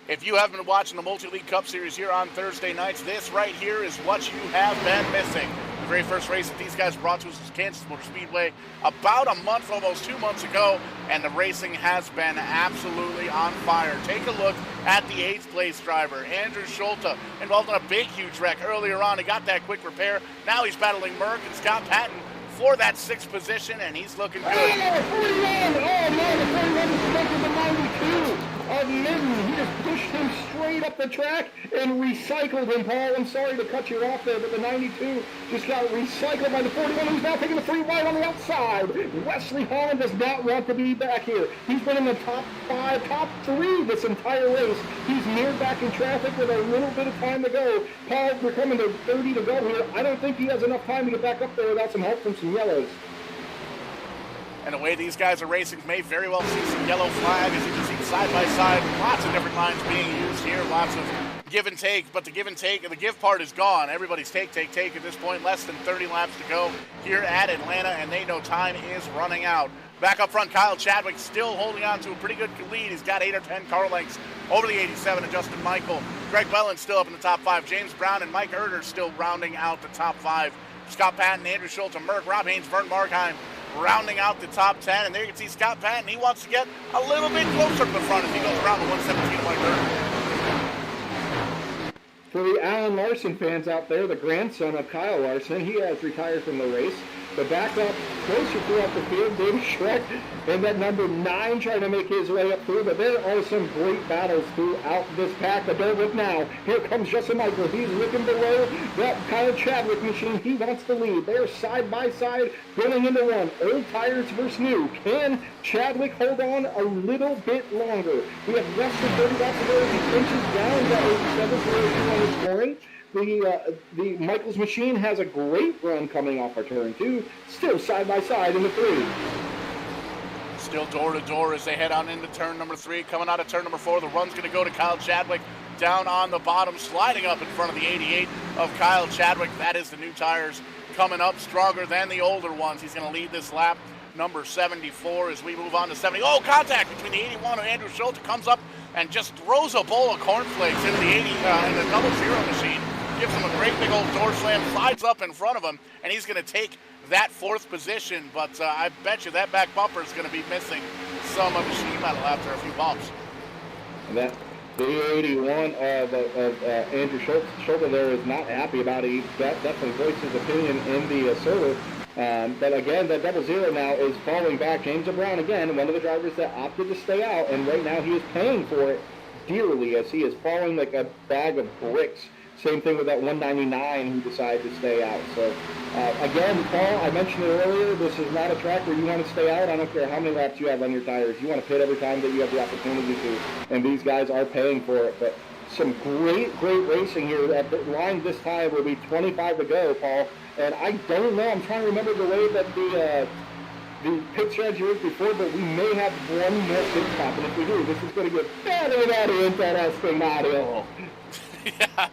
If you haven't been watching the Multi-League Cup Series here on Thursday nights, this right here is what you have been missing. The very first race that these guys brought to us was Kansas Motor Speedway about a month, almost 2 months ago, and the racing has been absolutely on fire. Take a look at the 8th place driver, Andrew Schulte, involved in a big, huge wreck earlier on. He got that quick repair. Now he's battling Merck and Scott Patton for that 6th position, and he's looking good. Oh, 41! Oh, no, the 41 is making the 92. Minton. He just pushed him straight up the track and recycled him, Paul. I'm sorry to cut you off there, but the 92 just got recycled by the 41, who's now taking the 3 wide on the outside. Wesley Holland does not want to be back here. He's been in the top 5, top 3 this entire race. He's neared back in traffic with a little bit of time to go. Paul, we're coming to 30 to go here. I don't think he has enough time to get back up there without some help from some yellows. And the way these guys are racing may very well see some yellow flag. As you can see side by side, lots of different lines being used here, lots of give and take, but the give and take, the give part is gone. Everybody's take at this point. Less than 30 laps to go here at Atlanta, and they know time is running out. Back up front, Kyle Chadwick still holding on to a pretty good lead. He's got 8 or 10 car lengths over the 87 and Justin Michael. Greg Wellen still up in the top 5. James Brown and Mike Erder still rounding out the top 5. Scott Patton, Andrew Schultz, Merck, Rob Haynes, Vern Markheim rounding out the top 10. And there you can see Scott Patton. He wants to get a little bit closer to the front as he goes around the 117 of Mike Erder. For the Alan Larson fans out there, the grandson of Kyle Larson, he has retired from the race. The backup closer throughout the field, David Schreck, and that number 9 trying to make his way up through. But there are some great battles throughout this pack. But bear with now. Here comes Justin Michael. He's looking below that Kyle Chadwick machine. He wants the lead. They're side by side going into one. Old tires versus new. Can Chadwick hold on a little bit longer? We have less than 30 laps to go. He inches down that 87 for the scoring. The Michaels machine has a great run coming off our turn 2, still side by side in the 3. Still door to door as they head on into turn number 3. Coming out of turn number 4, the run's going to go to Kyle Chadwick down on the bottom, sliding up in front of the 88 of Kyle Chadwick. That is the new tires coming up stronger than the older ones. He's going to lead this lap, number 74, as we move on to 70. Oh, contact between the 81 and Andrew Schultz. Comes up and just throws a bowl of cornflakes into the 80 in the 00 machine. Gives him a great big old door slam, slides up in front of him, and he's going to take that 4th position. But I bet you that back bumper is going to be missing some of the sheet metal after a few bumps. And that the 81 of Andrew Schultz there is not happy about it. He definitely voiced his opinion in the server. But again, that 00 now is falling back. James Brown, again, one of the drivers that opted to stay out, and right now he is paying for it dearly as he is falling like a bag of bricks. Same thing with that 199 who decided to stay out. So, again, Paul, I mentioned it earlier, this is not a track where you want to stay out. I don't care how many laps you have on your tires. You want to pit every time that you have the opportunity to. And these guys are paying for it. But some great racing here. At the line this time will be 25 to go, Paul. And I don't know. I'm trying to remember the way that the pit strategy was before, but we may have one more pit stop. And if we do, this is going to get better and interesting audio. Yeah.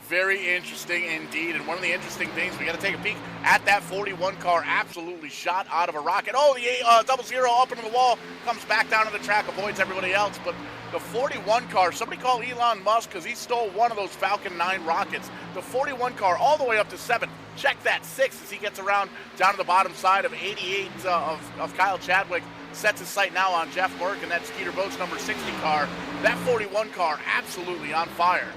Very interesting indeed, and one of the interesting things, we got to take a peek at that 41 car, absolutely shot out of a rocket. Oh, the 00 up into the wall, comes back down to the track, avoids everybody else, but the 41 car, somebody call Elon Musk because he stole one of those Falcon 9 rockets. The 41 car all the way up to 7th. Check that 6th as he gets around down to the bottom side of 88 of Kyle Chadwick. Sets his sight now on Jeff Burke and that Skeeter Boats number 60 car. That 41 car absolutely on fire.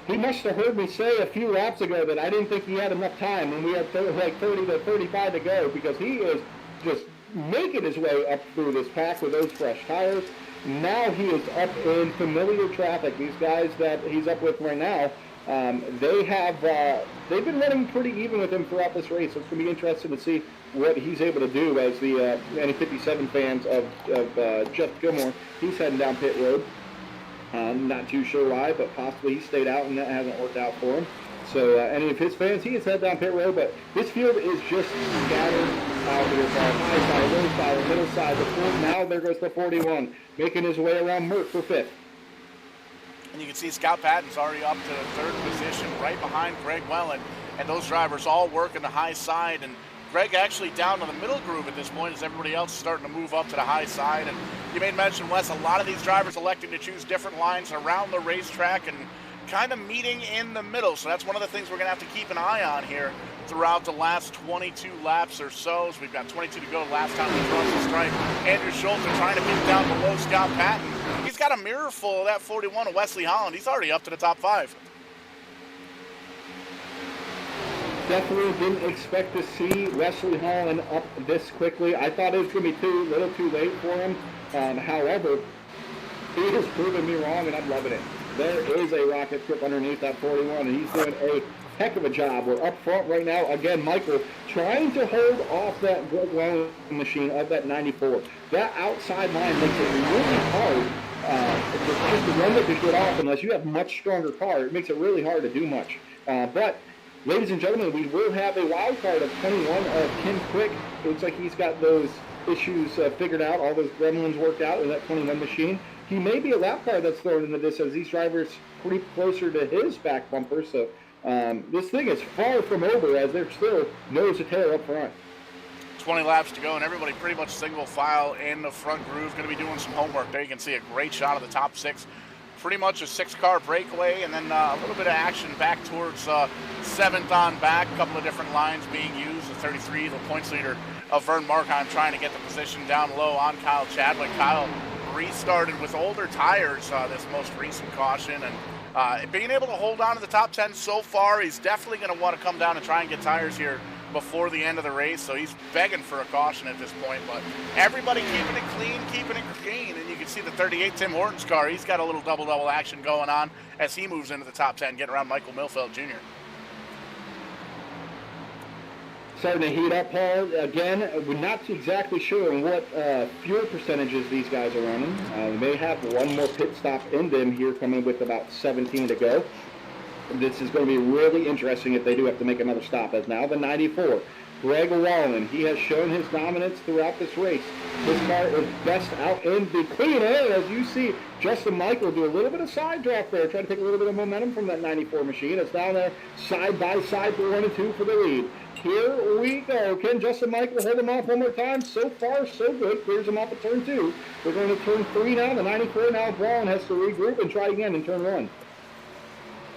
He must have heard me say a few laps ago that I didn't think he had enough time when we had like 30 to 35 to go, because he is just making his way up through this pack with those fresh tires. Now he is up in familiar traffic. These guys that he's up with right now, they've been running pretty even with him throughout this race. So it's going to be interesting to see what he's able to do as the NA57 fans of Jeff Gilmore. He's heading down pit road. Not too sure why, but possibly he stayed out and that hasn't worked out for him. So any of his fans, he has head down pit road, but this field is just scattered out here. High side, low side, middle side, the front. Now there goes the 41, making his way around Merck for 5th. And you can see Scott Patton's already up to 3rd position, right behind Greg Wellen, and those drivers all working the high side. And Greg actually down to the middle groove at this point as everybody else is starting to move up to the high side. And you made mention, Wes, a lot of these drivers electing to choose different lines around the racetrack and kind of meeting in the middle. So that's one of the things we're going to have to keep an eye on here throughout the last 22 laps or so. So we've got 22 to go. Last time we crossed the stripe, Andrew Schultz trying to pin down below Scott Patton. He's got a mirror full of that 41 of Wesley Holland. He's already up to the top 5. Definitely didn't expect to see Wesley Holland up this quickly. I thought it was going to be a little too late for him. However, he has proven me wrong, and I'm loving it. There is a rocket ship underneath that 41, and he's doing a heck of a job. We're up front right now. Again, Michael trying to hold off that Greg Welling machine of that 94. That outside line makes it really hard just to run it to get off unless you have a much stronger car. It makes it really hard to do much. But, ladies and gentlemen, we will have a wild card of 21 of Ken Quick. Looks like he's got those issues figured out, all those gremlins worked out in that 21 machine. He may be a lap car that's thrown into this as these drivers pretty closer to his back bumper. So this thing is far from over as they're still nose to tail up front. 20 laps to go, and everybody pretty much single file in the front groove. Going to be doing some homework there. You can see a great shot of the top six. Pretty much a 6-car breakaway, and then a little bit of action back towards 7th on back. A couple of different lines being used. The 33, the points leader of Vern Markheim, trying to get the position down low on Kyle Chadwick. Kyle restarted with older tires this most recent caution, and being able to hold on to the top 10 so far. He's definitely going to want to come down and try and get tires here before the end of the race, so he's begging for a caution at this point. But everybody keeping it clean, keeping it clean, and you can see the 38 Tim Hortons car. He's got a little double action going on as he moves into the top 10, getting around Michael Milfeld Jr. Starting to heat up, Paul. Again, we're not exactly sure on what fuel percentages these guys are running. We may have one more pit stop in them here, coming with about 17 to go. This is going to be really interesting if they do have to make another stop. As now the 94, Greg Wallen, he has shown his dominance throughout this race. This car is best out in the clean air. As you see, Justin Michael do a little bit of side draft there, try to take a little bit of momentum from that 94 machine. It's down there side by side for 1 and 2 for the lead. Here we go. Can Justin Michael hold him off one more time? So far, so good. Clears him off at turn 2. We're going to turn 3 now. The 94 now, Wallen has to regroup and try again in turn 1.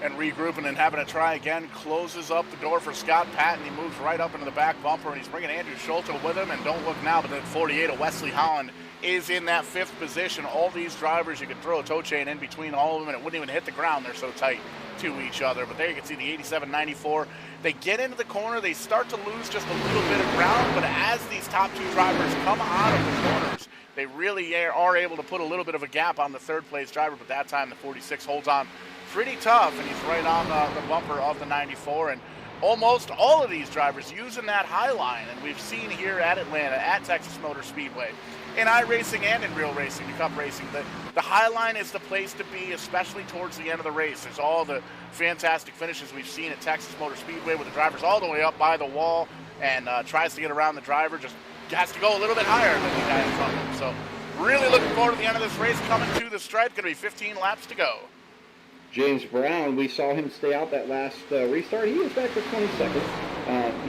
And regrouping and having a try again, closes up the door for Scott Patton. He moves right up into the back bumper, and he's bringing Andrew Schulte with him. And don't look now, but then 48 of Wesley Holland is in that 5th position. All these drivers, you could throw a tow chain in between all of them, and it wouldn't even hit the ground. They're so tight to each other. But there you can see the 87 94. They get into the corner. They start to lose just a little bit of ground, but as these top 2 drivers come out of the corners, they really are able to put a little bit of a gap on the 3rd place driver. But that time the 46 holds on pretty tough, and he's right on the bumper of the 94. And almost all of these drivers using that high line, and we've seen here at Atlanta, at Texas Motor Speedway, in iRacing and in real racing, the Cup racing, the high line is the place to be, especially towards the end of the race. There's all the fantastic finishes we've seen at Texas Motor Speedway with the drivers all the way up by the wall, and tries to get around the driver, just has to go a little bit higher than the guy in front of him. So really looking forward to the end of this race, coming to the stripe. Going to be 15 laps to go. James Brown, we saw him stay out that last restart. He was back for 20 seconds.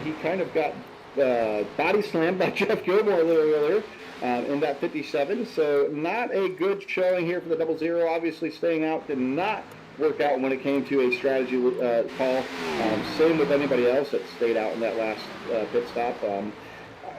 He kind of got body slammed by Jeff Gilmore a little earlier in that 57. So not a good showing here for the 00. Obviously staying out did not work out when it came to a strategy call. Same with anybody else that stayed out in that last pit stop.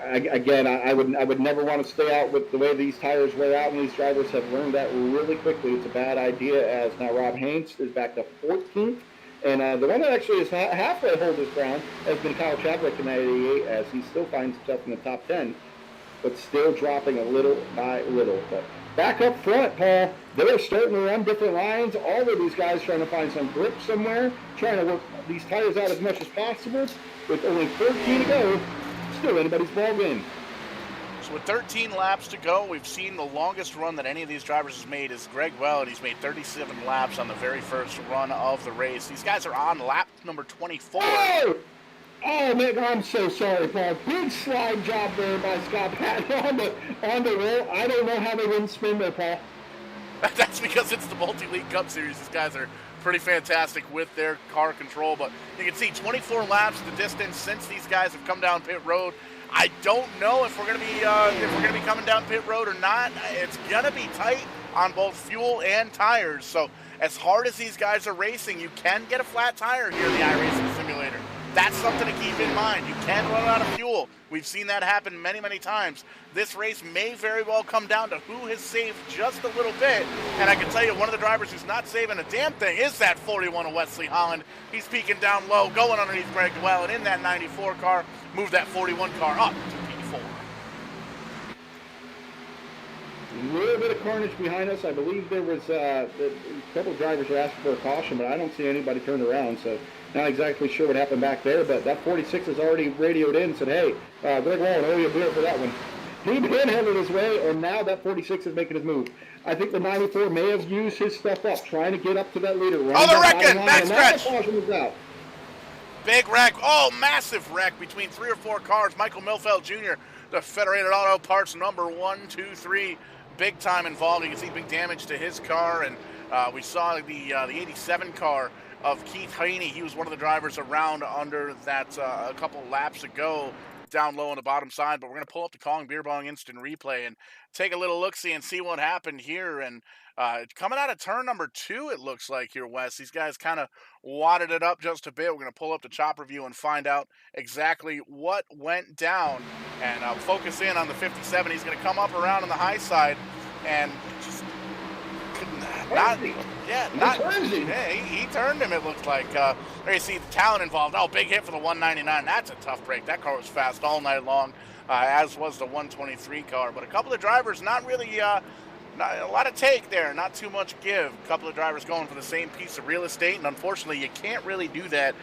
Again, I would never want to stay out with the way these tires wear out, and these drivers have learned that really quickly. It's a bad idea, as now Rob Haynes is back to 14th. And the one that actually is not halfway hold his ground has been Kyle Chadwick in that 88, as he still finds himself in the top 10, but still dropping a little by little. But back up front, Paul, they're starting to run different lines. All of these guys trying to find some grip somewhere, trying to work these tires out as much as possible. With only 13 to go, still anybody's ball game. So with 13 laps to go, we've seen the longest run that any of these drivers has made is Greg Welland. He's made 37 laps on the very first run of the race. These guys are on lap number 24. Oh man, I'm so sorry, Paul. Big slide job there by Scott Patton on the roll. I don't know how they didn't spin there, Paul. That's because it's the Multi-League Cup Series. These guys are pretty fantastic with their car control, but you can see 24 laps the distance since these guys have come down pit road. I don't know if we're going to be coming down pit road or not. It's going to be tight on both fuel and tires. So as hard as these guys are racing, you can get a flat tire here in the iRacing Simulator. That's something to keep in mind. You can run out of fuel. We've seen that happen many, many times. This race may very well come down to who has saved just a little bit. And I can tell you, one of the drivers who's not saving a damn thing is that 41 of Wesley Holland. He's peeking down low, going underneath Greg Welland in that 94 car. Move that 41 car up to P4. little bit of carnage behind us. I believe there was a couple of drivers were asking for a caution, but I don't see anybody turned around, so not exactly sure what happened back there. But that 46 has already radioed in and said, hey, Greg Wallen, owe you a beer for that one. He manhandled his way, and now that 46 is making his move. I think the 94 may have used his stuff up, trying to get up to that leader. Oh, the wrecking! Back stretch! Caution is out. Big wreck. Oh, massive wreck between 3 or 4 cars. Michael Milfeld Jr., the Federated Auto Parts number 1, 2, 3, big time involved. You can see big damage to his car, and we saw the 87 car of Keith Haney. He was one of the drivers around under that a couple laps ago, down low on the bottom side. But we're going to pull up the Kong Beer Bong instant replay and take a little look-see and see what happened here. And coming out of turn number 2, it looks like here, Wes. These guys kind of wadded it up just a bit. We're going to pull up the chopper view and find out exactly what went down. And focus in on the 57. He's going to come up around on the high side and just he turned him, it looked like. There you see the talent involved. Oh, big hit for the 199. That's a tough break. That car was fast all night long, as was the 123 car. But a couple of drivers not really, not a lot of take there, not too much give. A couple of drivers going for the same piece of real estate, and unfortunately you can't really do that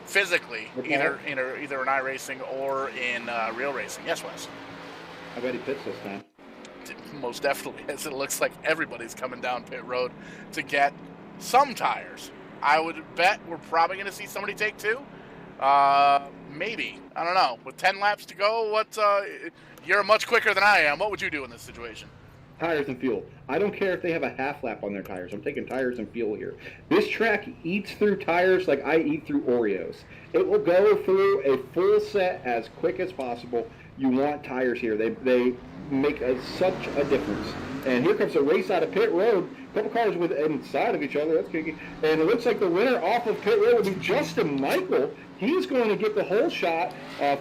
physically, either in iRacing or in real racing. Yes, Wes? I bet he pits this time. Most definitely, as it looks like everybody's coming down pit road to get some tires. I would bet we're probably going to see somebody take 2. Maybe. I don't know. With 10 laps to go, you're much quicker than I am. What would you do in this situation? Tires and fuel. I don't care if they have a half lap on their tires. I'm taking tires and fuel here. This track eats through tires like I eat through Oreos. It will go through a full set as quick as possible. You want tires here. They make such a difference. And here comes a race out of pit road. A couple cars inside of each other. That's kicking. And it looks like the winner off of pit road will be Justin Michael. He's going to get the whole shot,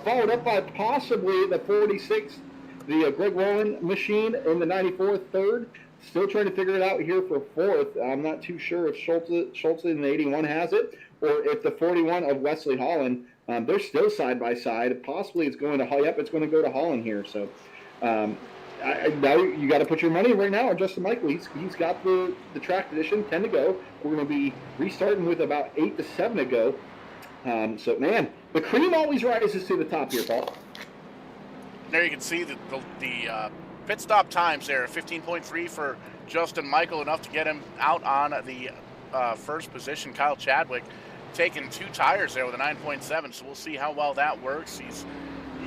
followed up by possibly the 46, the Greg Wallen machine in the 94 third. Still trying to figure it out here for 4th. I'm not too sure if Schultz in the 81 has it, or if the 41 of Wesley Holland. They're still side by side. Possibly it's going to it's going to go to Holland here. So now you got to put your money right now on Justin Michael. He's got the track edition, 10 to go. We're going to be restarting with about 8 to 7 to go. So man, the cream always rises to the top here, Paul. There you can see the pit stop times there, 15.3 for Justin Michael, enough to get him out on the first position. Kyle Chadwick taking 2 tires there with a 9.7, so we'll see how well that works. He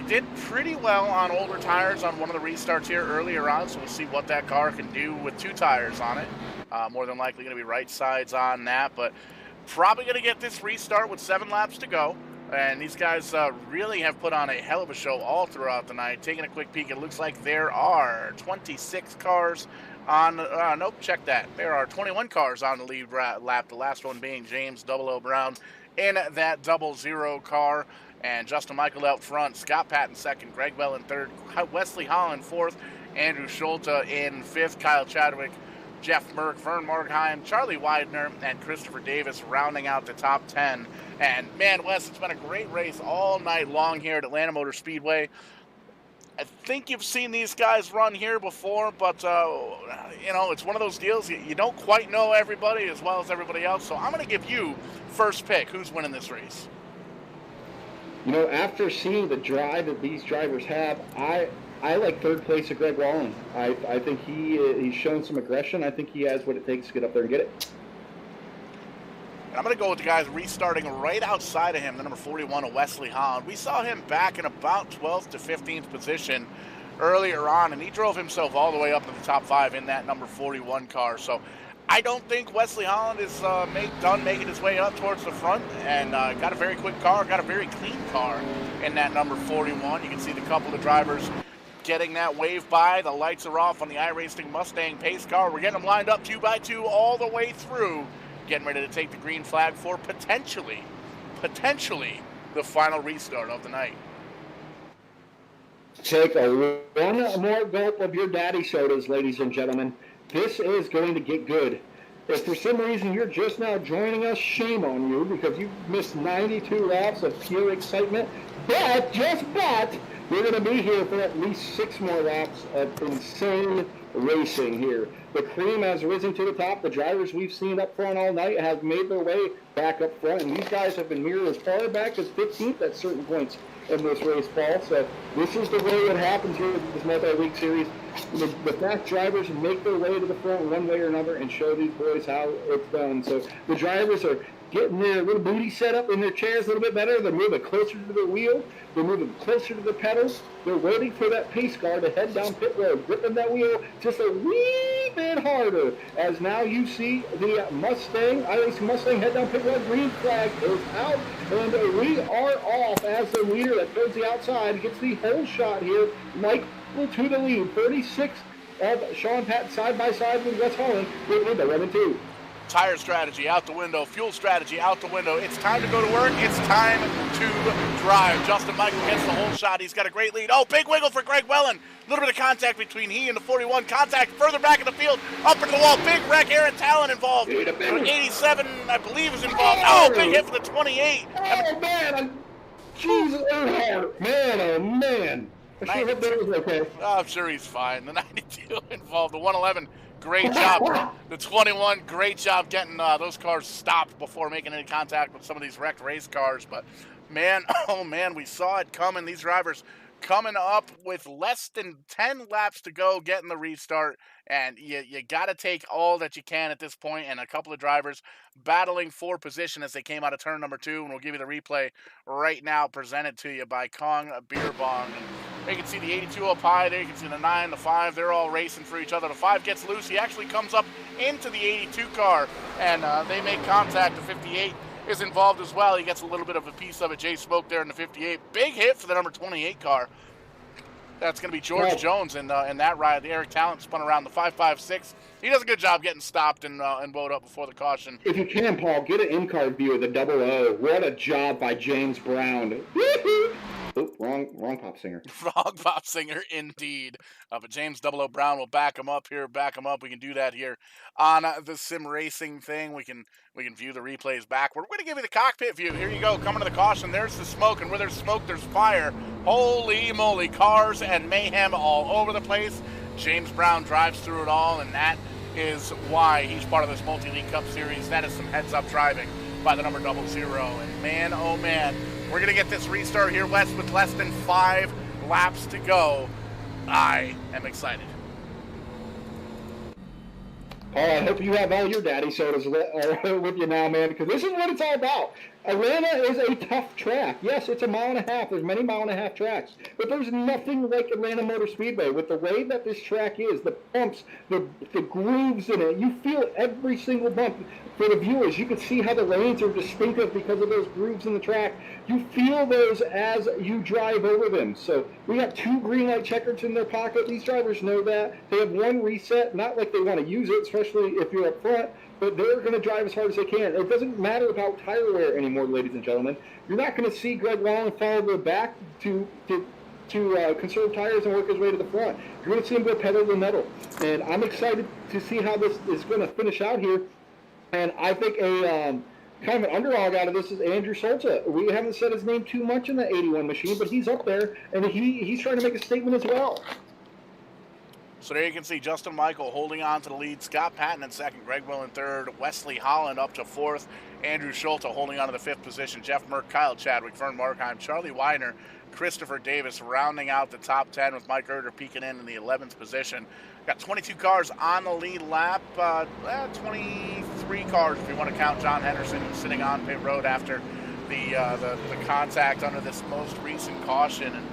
did pretty well on older tires on one of the restarts here earlier on, so we'll see what that car can do with 2 tires on it. More than likely going to be right sides on that, but probably going to get this restart with 7 laps to go. And these guys really have put on a hell of a show all throughout the night. Taking a quick peek, it looks like there are 26 cars on, nope, check that. There are 21 cars on the lead lap, the last one being James 00 Brown in that 00 car. And Justin Michael out front, Scott Patton second, Greg Bell in third, Wesley Holland fourth, Andrew Schulte in fifth, Kyle Chadwick, Jeff Merck, Vern Markheim, Charlie Widener, and Christopher Davis rounding out the top 10. And man, Wes, it's been a great race all night long here at Atlanta Motor Speedway. I think you've seen these guys run here before, but it's one of those deals. You don't quite know everybody as well as everybody else. So I'm going to give you first pick. Who's winning this race? After seeing the drive that these drivers have, I like third place of Greg Wallen. I think he's shown some aggression. I think he has what it takes to get up there and get it. I'm going to go with the guys restarting right outside of him, the number 41 of Wesley Holland. We saw him back in about 12th to 15th position earlier on, and he drove himself all the way up to the top 5 in that number 41 car. So I don't think Wesley Holland is done making his way up towards the front, and got a very quick car, got a very clean car in that number 41. You can see the couple of drivers getting that wave by. The lights are off on the iRacing Mustang pace car. We're getting them lined up 2 by 2 all the way through, getting ready to take the green flag for potentially the final restart of the night. Take one more gulp of your daddy sodas, ladies and gentlemen. This is going to get good. If for some reason you're just now joining us, shame on you, because you've missed 92 laps of pure excitement. But, just but, We're going to be here for at least 6 more laps of insane racing here. The cream has risen to the top. The drivers we've seen up front all night have made their way back up front, and these guys have been mirrored as far back as 15th at certain points in this race, Paul. So this is the way it happens here with this multi-week series. The fast drivers make their way to the front one way or another and show these boys how it's done. So the drivers are getting their little booty set up in their chairs a little bit better. They're moving closer to the wheel. They're moving closer to the pedals. They're waiting for that pace car to head down pit road, gripping that wheel just a wee bit harder. As now you see the Mustang, iRacing Mustang, head down pit road. Green flag is out, and we are off as the leader that goes the outside gets the whole shot here. Michael to the lead, 36 of Sean Patton side by side with Wes Holland. They lead by 11-2. Tire strategy out the window, fuel strategy out the window. It's time to go to work. It's time to drive. Justin Michael gets the whole shot. He's got a great lead. Oh, big wiggle for Greg Wellen. A little bit of contact between he and the 41. Contact further back in the field, up into the wall. Big wreck. Aaron Talon involved. 87, I believe, is involved. Oh, big hit for the 28. Oh, man. Jesus, Earnhardt. Man, oh, man. I sure hope that was okay. Oh, I'm sure he's fine. The 92 involved. The 111. Great job. The 21, great job getting those cars stopped before making any contact with some of these wrecked race cars. But, man, oh, man, we saw it coming. These drivers coming up with less than 10 laps to go, getting the restart. And you got to take all that you can at this point. And a couple of drivers battling for position as they came out of turn number 2. And we'll give you the replay right now, presented to you by Kong Beer Bong. You can see the 82 up high there. You can see the 9, the 5. They're all racing for each other. The 5 gets loose. He actually comes up into the 82 car, and they make contact. The 58 is involved as well. He gets a little bit of a piece of it. Jay Smoke there in the 58. Big hit for the number 28 car. That's going to be George Jones in that ride. The Eric Talent spun around the 5.56. He does a good job getting stopped and wound up before the caution. If you can, Paul, get an in-car view of the 00. What a job by James Brown. Oh, wrong pop singer. Wrong pop singer, indeed. But James 00 Brown will back him up here. We can do that here on the sim racing thing. We can view the replays back. We're going to give you the cockpit view. Here you go. Coming to the caution. There's the smoke, and where there's smoke, there's fire. Holy moly, cars and mayhem all over the place. James Brown drives through it all, and that is why he's part of this Multi-League Cup Series. That is some heads-up driving by the number 00. And man, oh man, we're going to get this restart here, Wes, with less than 5 laps to go. I am excited. Paul, I hope you have all your daddy sodas with you now, man, because this is what it's all about. Atlanta is a tough track. Yes, it's a 1.5 miles. There's many 1.5 mile tracks. But there's nothing like Atlanta Motor Speedway. With the way that this track is, the bumps, the grooves in it, you feel every single bump. For the viewers, you can see how the lanes are distinctive because of those grooves in the track. You feel those as you drive over them. So we got 2 green light checkers in their pocket. These drivers know that. They have 1 reset, not like they want to use it, especially if you're up front, but they're going to drive as hard as they can. It doesn't matter about tire wear anymore, ladies and gentlemen. You're not going to see Greg Wallen follow the back to conserve tires and work his way to the front. You're going to see him go pedal to the metal. And I'm excited to see how this is going to finish out here. And I think a kind of an underdog out of this is Andrew Solta. We haven't said his name too much in the 81 machine, but he's up there, and he's trying to make a statement as well. So there you can see Justin Michael holding on to the lead. Scott Patton in second. Greg Will in third. Wesley Holland up to fourth. Andrew Schulte holding on to the fifth position. Jeff Merck, Kyle Chadwick, Vern Markheim, Charlie Widener, Christopher Davis rounding out the top 10 with Mike Erder peeking in the 11th position. Got 22 cars on the lead lap. 23 cars if you want to count John Henderson, who's sitting on pit road after the contact under this most recent caution. And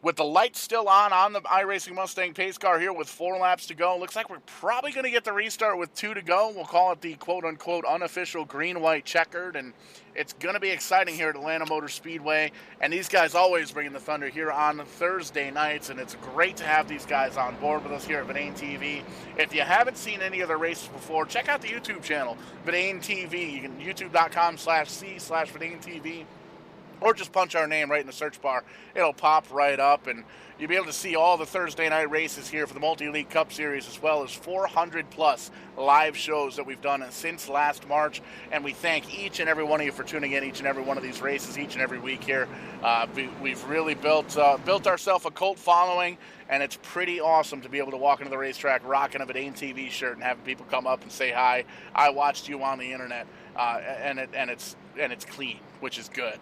with the lights still on the iRacing Mustang pace car here with 4 laps to go, looks like we're probably going to get the restart with 2 to go. We'll call it the quote-unquote unofficial green-white checkered, and it's going to be exciting here at Atlanta Motor Speedway. And these guys always bringing the thunder here on Thursday nights, and it's great to have these guys on board with us here at Verdane TV. If you haven't seen any of the races before, check out the YouTube channel, Verdane TV. You can youtube.com/c/Verdane TV. or just punch our name right in the search bar. It'll pop right up, and you'll be able to see all the Thursday night races here for the Multi-League Cup Series, as well as 400 plus live shows that we've done since last March. And we thank each and every one of you for tuning in each and every one of these races each and every week here. We've really built ourselves a cult following, and it's pretty awesome to be able to walk into the racetrack rocking a Verdane TV shirt and having people come up and say hi. I watched you on the internet, and it's clean, which is good.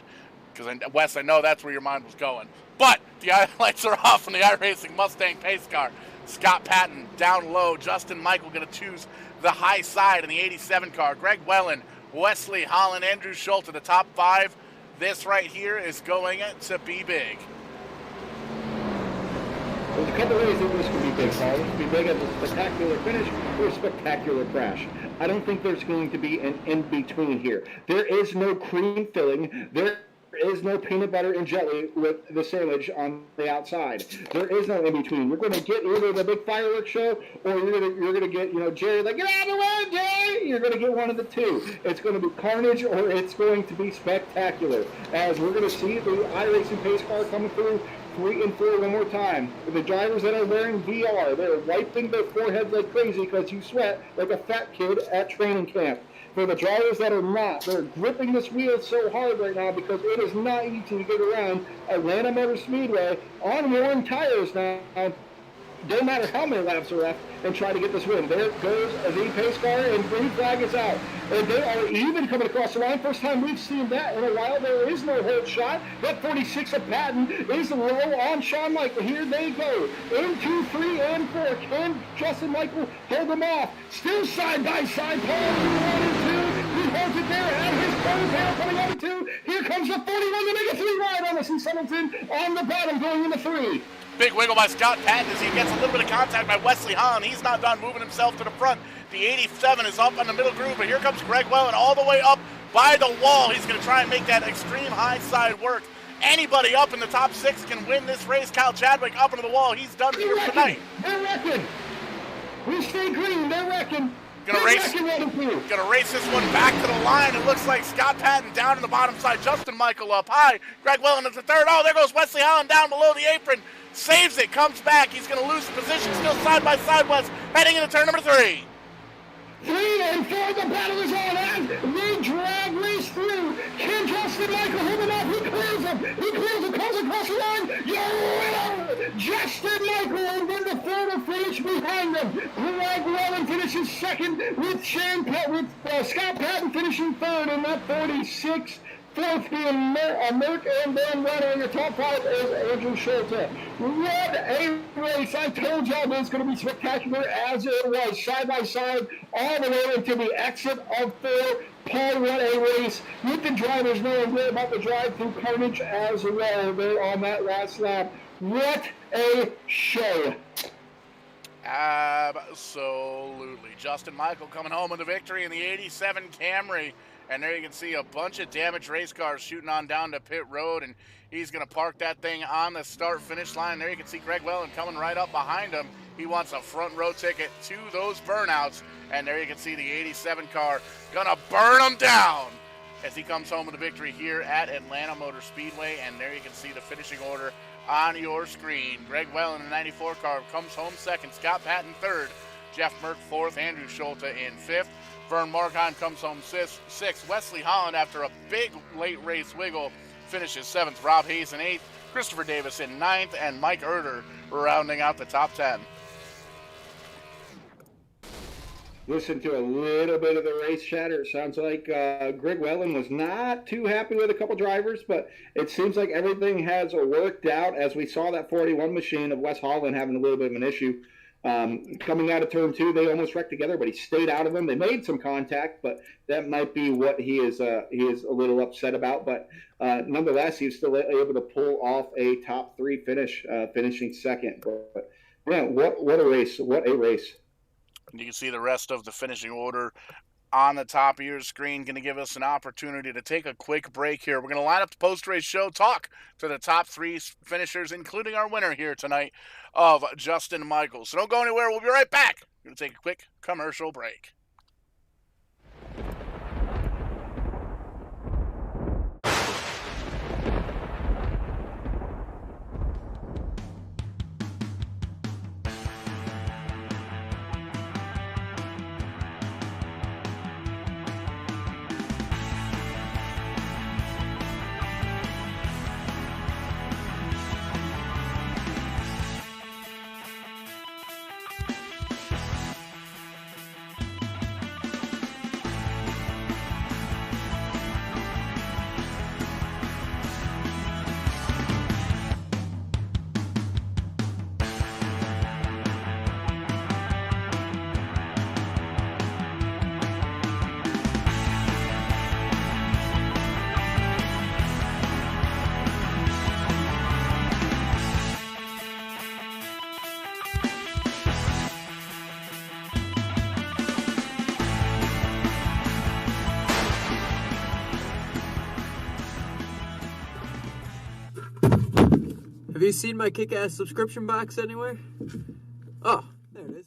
Because, Wes, I know that's where your mind was going. But the eye lights are off on the iRacing Mustang pace car. Scott Patton down low. Justin Michael going to choose the high side in the 87 car. Greg Wellen, Wesley Holland, Andrew Schulte, the top 5. This right here is going to be big. There's a couple ways that this could be big, Paul. This could be big as a spectacular finish or a spectacular crash. I don't think there's going to be an in-between here. There is no cream filling. There is no peanut butter and jelly with the sandwich on the outside. There is no in-between. You're going to get either the big fireworks show, or you're going to get, Jerry, like, get out of the way, Jerry! You're going to get one of the two. It's going to be carnage, or it's going to be spectacular. As we're going to see the iRacing pace car coming through 3 and 4 one more time. For the drivers that are wearing VR, they're wiping their foreheads like crazy because you sweat like a fat kid at training camp. For the drivers that are not, they're gripping this wheel so hard right now because it is not easy to get around Atlanta Motor Speedway on worn tires now. Don't matter how many laps are left, and try to get this win. There goes the pace car, and green flag is out. And they are even coming across the line. First time we've seen that in a while. There is no hold shot. That 46 of Patton is low on Shawn Michael. Here they go. Into 3 and 4. Can Justin Michael hold them off? Still side by side. Paul 1 and 2. He holds it there at his close here coming out of 2. Here comes the 41 to make a 3 wide on us. And Singleton on the bottom going into 3. Big wiggle by Scott Patton as he gets a little bit of contact by Wesley Hahn. He's not done moving himself to the front. The 87 is up on the middle groove, but here comes Greg Wellen all the way up by the wall. He's going to try and make that extreme high side work. Anybody up in the top 6 can win this race. Kyle Chadwick up into the wall. He's done here tonight. They're wrecking. We stay green. They're wrecking. Gonna race this one back to the line. It looks like Scott Patton down in the bottom side. Justin Michael up high. Greg Wellen is the third. Oh, there goes Wesley Holland down below the apron. Saves it, comes back. He's going to lose the position. Still side by side, West, heading into turn number 3. 3 and 4, the battle is on as we drag race through. Can Justin Michael hold him off? He clears him. He clears him, comes across the line. Your winner, Justin Michael, and then the third finish behind him. Greg Wellen finishes second with Scott Patton finishing third in that 46. Fourth being Merck, and then runner in the top 5 is Andrew Schulte. What a race. I told y'all it was going to be spectacular, as it was, side by side, all the way into the exit of 4. Paul, what a race, with the drivers knowing good about the drive-through carnage as well there on that last lap. What a show. Absolutely. Justin Michael coming home with the victory in the 87 Camry. And there you can see a bunch of damaged race cars shooting on down to pit road, and he's going to park that thing on the start-finish line. There you can see Greg Wellen coming right up behind him. He wants a front row ticket to those burnouts, and there you can see the 87 car going to burn them down as he comes home with a victory here at Atlanta Motor Speedway. And there you can see the finishing order on your screen. Greg Wellen in the 94 car comes home second, Scott Patton third, Jeff Merck fourth, Andrew Schulte in fifth. Vern Markheim comes home sixth. Wesley Holland, after a big late race wiggle, finishes 7th. Rob Hayes in 8th. Christopher Davis in 9th. And Mike Erder rounding out the top 10. Listen to a little bit of the race chatter. It sounds like Greg Wellen was not too happy with a couple drivers, but it seems like everything has worked out, as we saw that 41 machine of Wes Holland having a little bit of an issue. Coming out of turn 2, they almost wrecked together, but he stayed out of them. They made some contact, but that might be what he is a little upset about. But nonetheless, he was still able to pull off a top 3 finish, finishing second. But man, what a race! What a race! You can see the rest of the finishing order on the top of your screen. Going to give us an opportunity to take a quick break here. We're going to line up the post-race show, talk to the top 3 finishers, including our winner here tonight of Justin Michael. So don't go anywhere. We'll be right back. We're going to take a quick commercial break. you seen my kick-ass subscription box anywhere? Oh, there it is.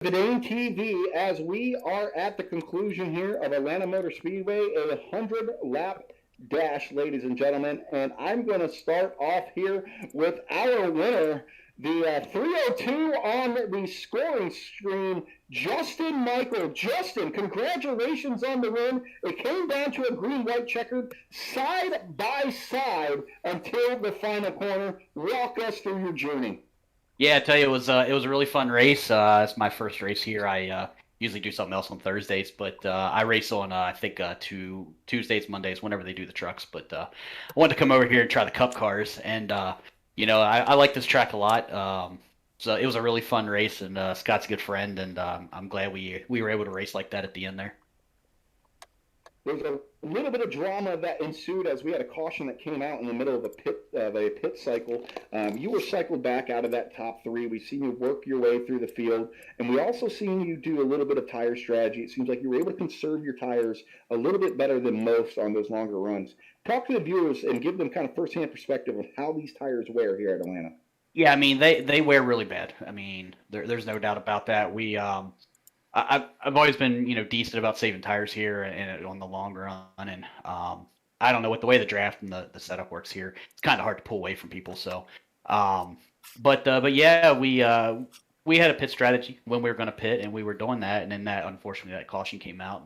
Vidane TV, as we are at the conclusion here of Atlanta Motor Speedway, a 100-lap dash, ladies and gentlemen, and I'm going to start off here with our winner, the 302 on the scoring screen, Justin Michael. Justin, congratulations on the win. It came down to a green-white checkered side by side until the final corner. Walk us through your journey. Yeah, I tell you, it was a really fun race. It's my first race here. I usually do something else on Thursdays, but I race on I think Tuesdays, Mondays, whenever they do the trucks. But I wanted to come over here and try the Cup cars, and I like this track a lot. So it was a really fun race, and Scott's a good friend, and I'm glad we were able to race like that at the end there. There's a little bit of drama that ensued as we had a caution that came out in the middle of a pit cycle. You were cycled back out of that top three. We've seen you work your way through the field, and we also seen you do a little bit of tire strategy. It seems like you were able to conserve your tires a little bit better than most on those longer runs. Talk to the viewers and give them kind of firsthand perspective of how these tires wear here at Atlanta. Yeah, I mean they wear really bad. I mean there's no doubt about that. I've always been, decent about saving tires here and on the long run, and I don't know what the way the draft and the setup works here. It's kind of hard to pull away from people. So, but yeah, we had a pit strategy when we were going to pit, and we were doing that, and then unfortunately that caution came out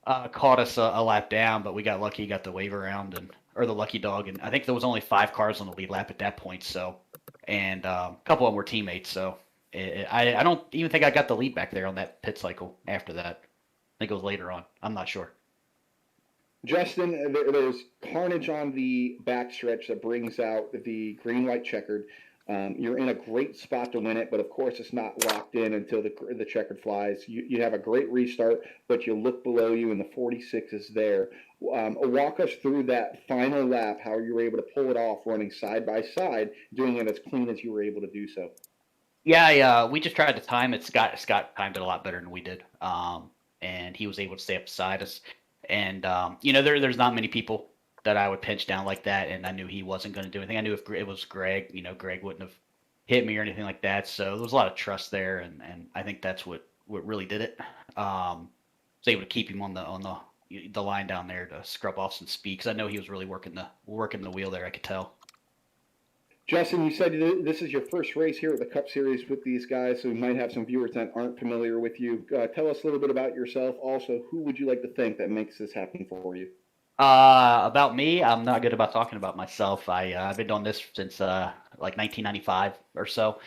and caught us a lap down. But we got lucky, got the wave around or the lucky dog, and I think there was only 5 cars on the lead lap at that point. So, and a couple of them were teammates. So. I don't even think I got the lead back there on that pit cycle after that. I think it was later on. I'm not sure. Justin, there's carnage on the backstretch that brings out the green-white checkered. You're in a great spot to win it, but of course it's not locked in until the checkered flies. You have a great restart, but you look below you and the 46 is there. Walk us through that final lap, how you were able to pull it off running side by side, doing it as clean as you were able to do so. Yeah, we just tried to time it. Scott timed it a lot better than we did, and he was able to stay up beside us. And there's not many people that I would pinch down like that, and I knew he wasn't going to do anything. I knew if it was Greg, Greg wouldn't have hit me or anything like that. So there was a lot of trust there, and I think that's what really did it. Was able to keep him on the line down there to scrub off some speed, because I know he was really working the wheel there. I could tell. Justin, you said this is your first race here at the Cup Series with these guys, so we might have some viewers that aren't familiar with you. Tell us a little bit about yourself. Also, who would you like to thank that makes this happen for you? About me, I'm not good about talking about myself. I've been doing this since like 1995 or so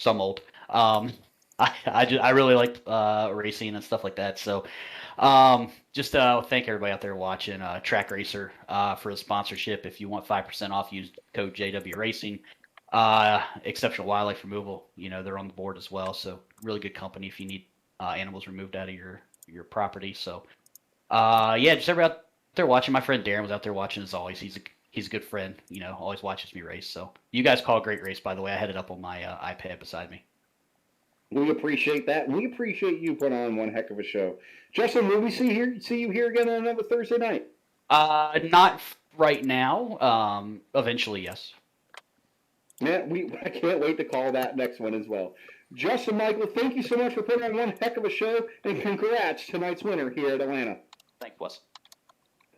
I'm old. I really like racing and stuff like that. So just thank everybody out there watching. Track Racer for the sponsorship. If you want 5% off, use code JW Racing. Exceptional Wildlife Removal, they're on the board as well. So really good company if you need animals removed out of your property. So just everybody out there watching. My friend Darren was out there watching as always. He's a good friend. Always watches me race. So you guys call a great race, by the way. I had it up on my iPad beside me. We appreciate that. We appreciate you putting on one heck of a show. Justin, will we see you here again on another Thursday night? Not right now. Eventually, yes. Man, I can't wait to call that next one as well. Justin Michael, thank you so much for putting on one heck of a show, and congrats tonight's winner here at Atlanta. Thanks, Wes.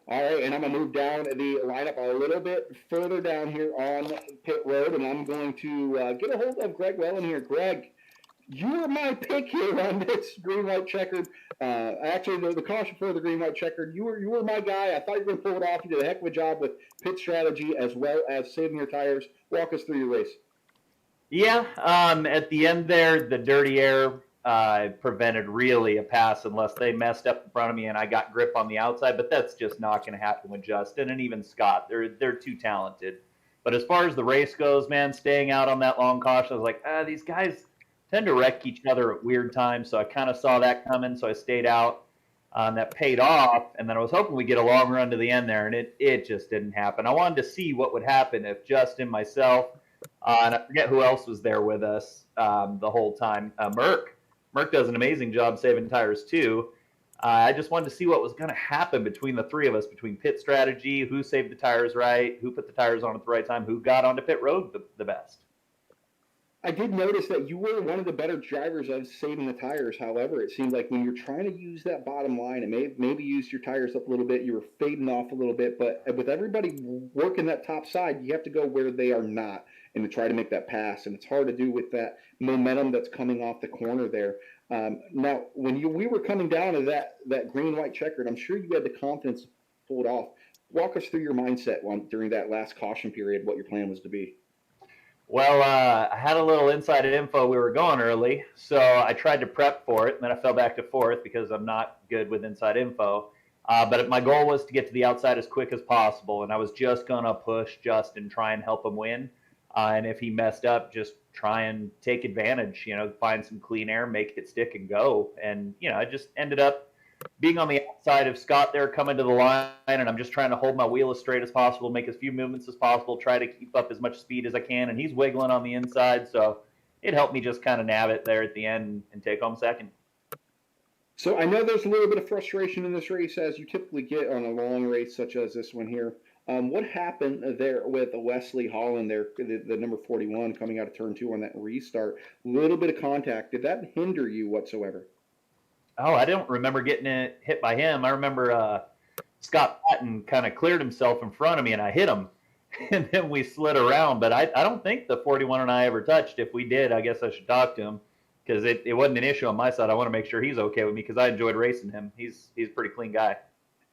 All right, and I'm going to move down the lineup a little bit further down here on pit road, and I'm going to get a hold of Greg Wellen here. Greg, you were my pick here on this green-white checkered. Actually, the caution for the green-white checkered. You were my guy. I thought you were going to pull it off. You did a heck of a job with pit strategy as well as saving your tires. Walk us through your race. Yeah, at the end there, the dirty air prevented really a pass unless they messed up in front of me and I got grip on the outside. But that's just not going to happen with Justin and even Scott. They're too talented. But as far as the race goes, man, staying out on that long caution, I was like, these guys tend to wreck each other at weird times. So I kind of saw that coming. So I stayed out. That paid off. And then I was hoping we'd get a long run to the end there. And it just didn't happen. I wanted to see what would happen if Justin, myself, and I forget who else was there with us the whole time. Merck does an amazing job saving tires too. I just wanted to see what was going to happen between the three of us, between pit strategy, who saved the tires right, who put the tires on at the right time, who got onto pit road the best. I did notice that you were one of the better drivers of saving the tires. However, it seemed like when you're trying to use that bottom line and maybe use your tires up a little bit, you were fading off a little bit. But with everybody working that top side, you have to go where they are not and to try to make that pass. And it's hard to do with that momentum that's coming off the corner there. Now, when we were coming down to that green-white checkered, I'm sure you had the confidence to pull it off. Walk us through your mindset during that last caution period, what your plan was to be. Well, I had a little inside info we were going early, so I tried to prep for it, and then I fell back to fourth because I'm not good with inside info. But my goal was to get to the outside as quick as possible, and I was just going to push Justin, try and help him win. And if he messed up, just try and take advantage, find some clean air, make it stick and go. And, I just ended up being on the outside of Scott there coming to the line, and I'm just trying to hold my wheel as straight as possible, make as few movements as possible, try to keep up as much speed as I can. And he's wiggling on the inside, so it helped me just kind of nab it there at the end and take home second. So I know there's a little bit of frustration in this race, as you typically get on a long race such as this one here. What happened there with Wesley Holland there, the number 41 coming out of turn 2 on that restart? A little bit of contact. Did that hinder you whatsoever? Oh, I don't remember getting hit by him. I remember Scott Patton kind of cleared himself in front of me and I hit him. And then we slid around. But I don't think the 41 and I ever touched. If we did, I guess I should talk to him because it wasn't an issue on my side. I want to make sure he's okay with me because I enjoyed racing him. He's a pretty clean guy.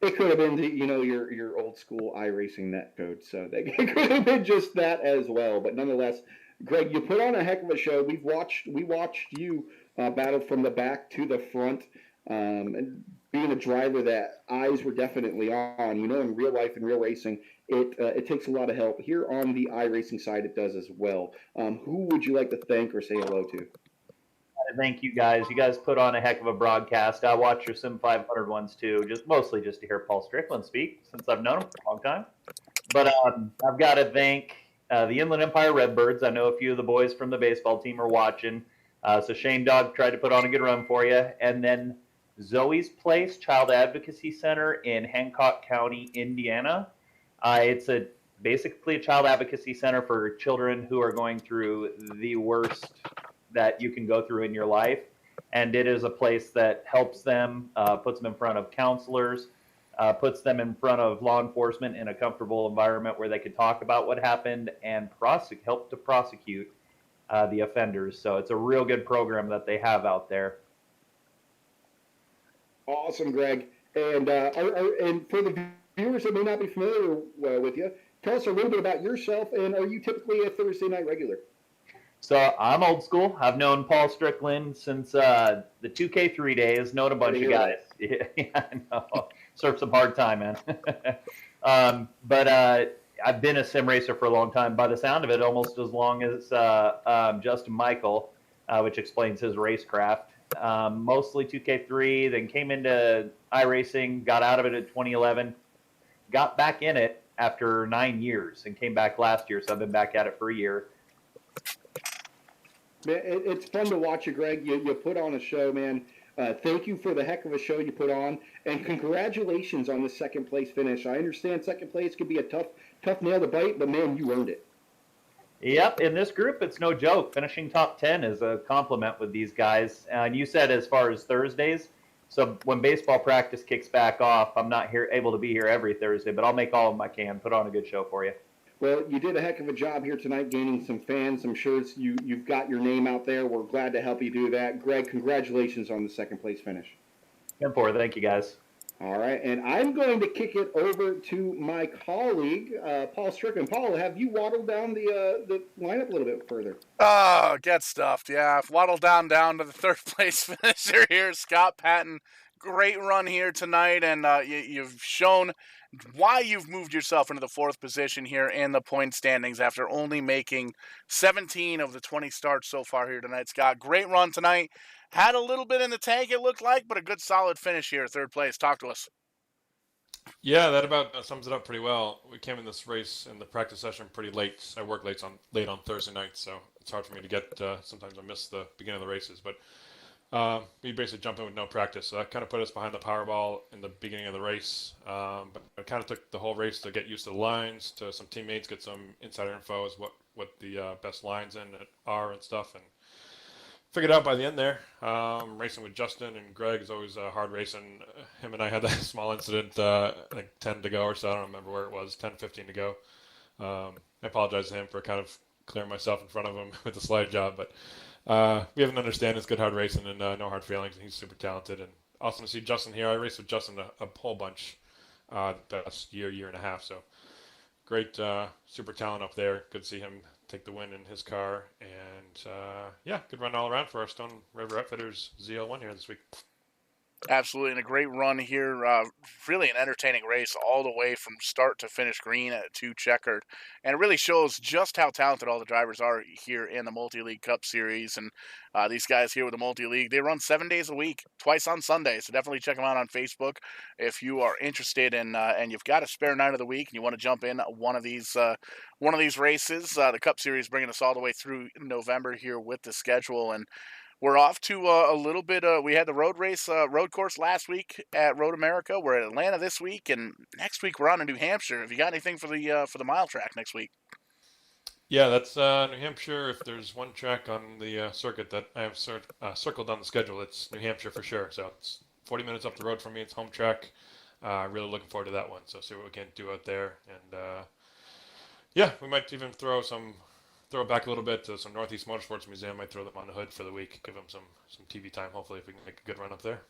It could have been, your old school iRacing net code, so it could have been just that as well. But nonetheless, Greg, you put on a heck of a show. We watched you battle from the back to the front, and being a driver that eyes were definitely on. In real life and real racing, it takes a lot of help. Here on the iRacing side, it does as well. Who would you like to thank or say hello to? Thank you guys. You guys put on a heck of a broadcast. I watch your Sim 500 ones too, mostly just to hear Paul Strickland speak since I've known him for a long time. But I've got to thank the Inland Empire Redbirds. I know a few of the boys from the baseball team are watching. So Shane Dog tried to put on a good run for you. And then Zoe's Place Child Advocacy Center in Hancock County, Indiana. It's basically a child advocacy center for children who are going through the worst that you can go through in your life. And it is a place that helps them, puts them in front of counselors, puts them in front of law enforcement in a comfortable environment where they can talk about what happened and help to prosecute the offenders. So it's a real good program that they have out there. Awesome, Greg. And and for the viewers that may not be familiar with you, tell us a little bit about yourself, and are you typically a Thursday night regular? So I'm old school. I've known Paul Strickland since the 2K3 days, known a bunch of guys. Yeah, I know. Served some hard time, man. But I've been a sim racer for a long time. By the sound of it, almost as long as Justin Michael, which explains his racecraft. Mostly 2K3, then came into iRacing, got out of it in 2011, got back in it after 9 years, and came back last year. So I've been back at it for a year. It's fun to watch you, Greg. You put on a show, man. Thank you for the heck of a show you put on, and congratulations on the second place finish. I understand second place could be a tough nail to bite, but man, you earned it. Yep, in this group, it's no joke. Finishing top 10 is a compliment with these guys. And you said as far as Thursdays, so when baseball practice kicks back off, I'm not able to be here every Thursday, but I'll make all of them I can, put on a good show for you. Well, you did a heck of a job here tonight gaining some fans. I'm sure you've got your name out there. We're glad to help you do that. Greg, congratulations on the second place finish. 10-4, thank you, guys. All right, and I'm going to kick it over to my colleague, Paul Strickland. Paul, have you waddled down the lineup a little bit further? Oh, get stuffed. Yeah, I've waddled down to the third place finisher here, Scott Patton. Great run here tonight, and you've shown why you've moved yourself into the fourth position here in the point standings after only making 17 of the 20 starts so far here tonight, Scott. Great run tonight. Had a little bit in the tank, it looked like, but a good solid finish here, third place. Talk to us. Yeah, that about sums it up pretty well. We came in this race in the practice session pretty late. I work late on Thursday nights, so it's hard for me to get. Sometimes I miss the beginning of the races, but we basically jumped in with no practice, so that kind of put us behind the Powerball in the beginning of the race. But it kind of took the whole race to get used to the lines, to some teammates, get some insider info as what the best lines are and stuff, and figured out by the end there. Racing with Justin and Greg is always hard racing. Him and I had that small incident, I think 10 to go or so. I don't remember where it was, 10, 15 to go. I apologize to him for kind of clearing myself in front of him with the slide job, but we have an understanding. It's good hard racing and no hard feelings, and he's super talented. And awesome to see Justin here. I raced with Justin a whole bunch the past year and a half, so great super talent up there. Good to see him take the win in his car, and yeah, good run all around for our Stone River Outfitters ZL1 here this week. Absolutely, and a great run here. Really an entertaining race all the way from start to finish, green to checkered. And it really shows just how talented all the drivers are here in the Multi-League Cup Series. And these guys here with the Multi-League, they run 7 days a week, twice on Sunday. So definitely check them out on Facebook if you are interested in, and you've got a spare night of the week and you want to jump in one of these races. The Cup Series bringing us all the way through November here with the schedule. And we're off to a little bit. We had the road race, road course last week at Road America. We're at Atlanta this week, and next week we're on to New Hampshire. Have you got anything for the mile track next week? Yeah, that's New Hampshire. If there's one track on the circuit that I have circled on the schedule, it's New Hampshire for sure. So it's 40 minutes up the road from me. It's home track. Really looking forward to that one. So see what we can do out there, and yeah, we might even throw it back a little bit to some Northeast Motorsports Museum. Might throw them on the hood for the week, give them some TV time. Hopefully, if we can make a good run up there.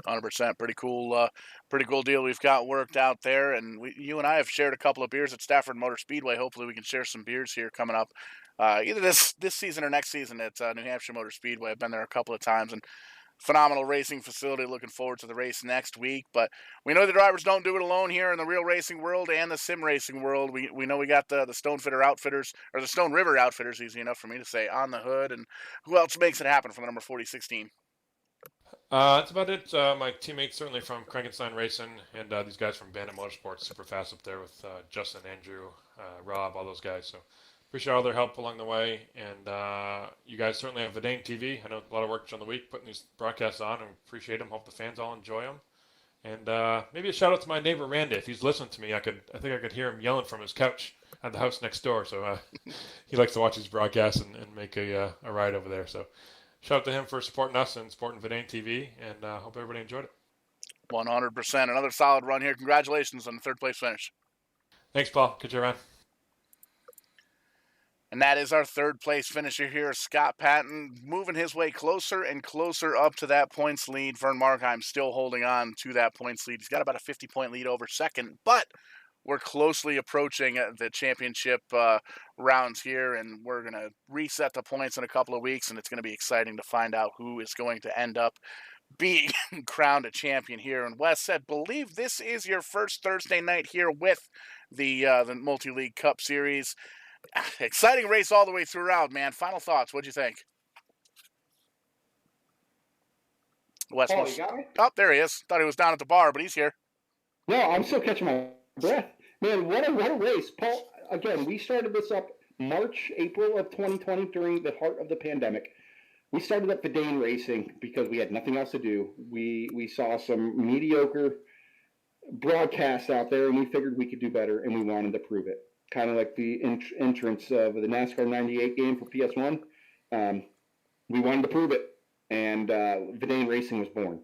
100%, pretty cool deal we've got worked out there. And you and I have shared a couple of beers at Stafford Motor Speedway. Hopefully, we can share some beers here coming up, either this season or next season at New Hampshire Motor Speedway. I've been there a couple of times, and phenomenal racing facility. Looking forward to the race next week. But we know the drivers don't do it alone here in the real racing world and the sim racing world. We know we got the Stonefitter Outfitters, or the Stone River Outfitters, easy enough for me to say, on the hood. And who else makes it happen for the number 4016? That's about it. My teammates certainly from Crankenstein Racing, and these guys from Bandit Motorsports, super fast up there with Justin, Andrew, Rob, all those guys. So appreciate all their help along the way. And you guys certainly have Verdane TV. I know a lot of work on the week putting these broadcasts on, and appreciate them. Hope the fans all enjoy them. And maybe a shout out to my neighbor Randy. If he's listening to me, I think I could hear him yelling from his couch at the house next door. So he likes to watch these broadcasts and make a ride over there. So shout out to him for supporting us and supporting Verdane TV, and hope everybody enjoyed it. 100%. Another solid run here. Congratulations on the third place finish. Thanks, Paul. Good job, man. And that is our third place finisher here, Scott Patton, moving his way closer and closer up to that points lead. Vern Markheim still holding on to that points lead. He's got about a 50-point lead over second, but we're closely approaching the championship rounds here, and we're going to reset the points in a couple of weeks, and it's going to be exciting to find out who is going to end up being crowned a champion here. And Wes said, believe this is your first Thursday night here with the Multi-League Cup Series. Exciting race all the way throughout, man. Final thoughts. What'd you think? Wes, Paul, you got me? Oh, there he is. Thought he was down at the bar, but he's here. No, I'm still catching my breath. Man, what a race. Paul, again, we started this up April of 2020 during the heart of the pandemic. We started up Verdane Racing because we had nothing else to do. We saw some mediocre broadcasts out there, and we figured we could do better, and we wanted to prove it. Kind of like the entrance of the NASCAR 98 game for PS1. We wanted to prove it, and Verdane Racing was born.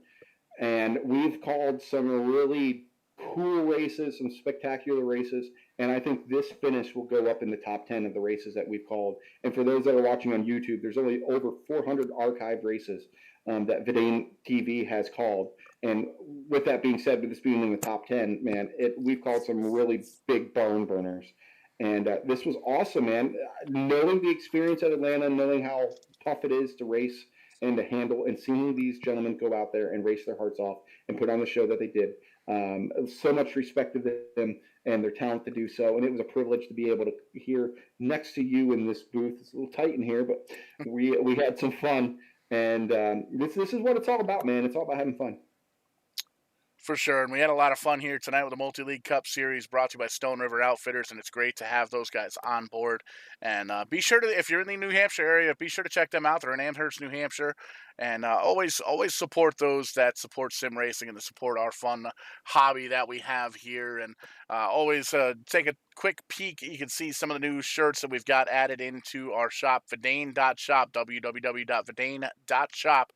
And we've called some really cool races, some spectacular races, and I think this finish will go up in the top 10 of the races that we've called. And for those that are watching on YouTube, there's only over 400 archived races that Verdane TV has called. And with that being said, with this being in the top 10, man, we've called some really big barn burners. And this was awesome, man. Knowing the experience at Atlanta, knowing how tough it is to race and to handle, and seeing these gentlemen go out there and race their hearts off and put on the show that they did. So much respect to them and their talent to do so. And it was a privilege to be able to hear next to you in this booth. It's a little tight in here, but we had some fun. And this is what it's all about, man. It's all about having fun. For sure, and we had a lot of fun here tonight with the Multi-League Cup Series brought to you by Stone River Outfitters, and it's great to have those guys on board. And be sure to, if you're in the New Hampshire area, be sure to check them out. They're in Amherst, New Hampshire, and always support those that support sim racing and to support our fun hobby that we have here. And always take a quick peek. You can see some of the new shirts that we've got added into our shop, Verdane.shop, www.verdane.shop.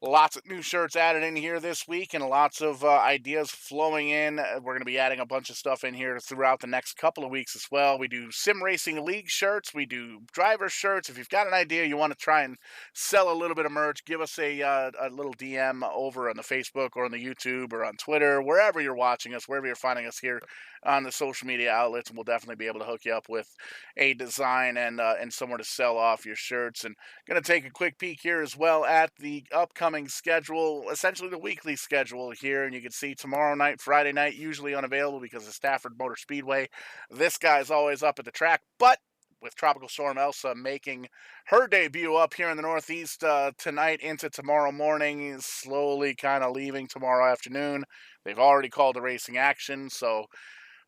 Lots of new shirts added in here this week and lots of ideas flowing in. We're going to be adding a bunch of stuff in here throughout the next couple of weeks as well. We do Sim Racing League shirts. We do driver shirts. If you've got an idea you want to try and sell a little bit of merch, give us a little DM over on the Facebook or on the YouTube or on Twitter, wherever you're watching us, wherever you're finding us here on the social media outlets, and we'll definitely be able to hook you up with a design and somewhere to sell off your shirts. And going to take a quick peek here as well at the upcoming schedule, essentially the weekly schedule here, and you can see tomorrow night, Friday night, usually unavailable because of Stafford Motor Speedway. This guy's always up at the track, but with Tropical Storm Elsa making her debut up here in the Northeast tonight into tomorrow morning, slowly kind of leaving tomorrow afternoon. They've already called a racing action, so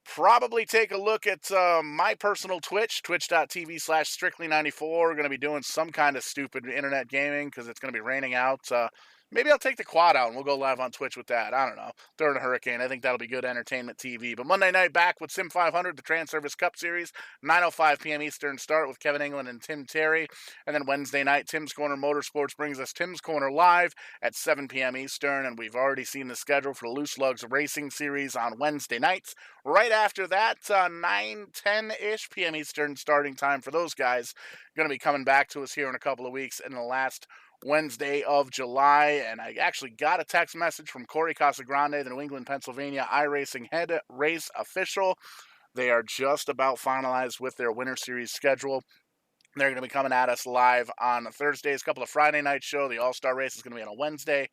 probably take a look at my personal Twitch, twitch.tv/strictly94. We're going to be doing some kind of stupid internet gaming because it's going to be raining out. Maybe I'll take the quad out and we'll go live on Twitch with that. I don't know. During a hurricane, I think that'll be good entertainment TV. But Monday night back with Sim 500, the Trans-Service Cup Series, 9:05 p.m. Eastern start with Kevin England and Tim Terry. And then Wednesday night, Tim's Corner Motorsports brings us Tim's Corner live at 7 p.m. Eastern. And we've already seen the schedule for the Loose Lugs Racing Series on Wednesday nights. Right after that, 9:10-ish p.m. Eastern starting time for those guys. Going to be coming back to us here in a couple of weeks in the last Wednesday of July, and I actually got a text message from Corey Casagrande, the New England, Pennsylvania iRacing head race official. They are just about finalized with their Winter Series schedule. They're going to be coming at us live on Thursdays, a couple of Friday night show. The All-Star race is going to be on a Wednesday.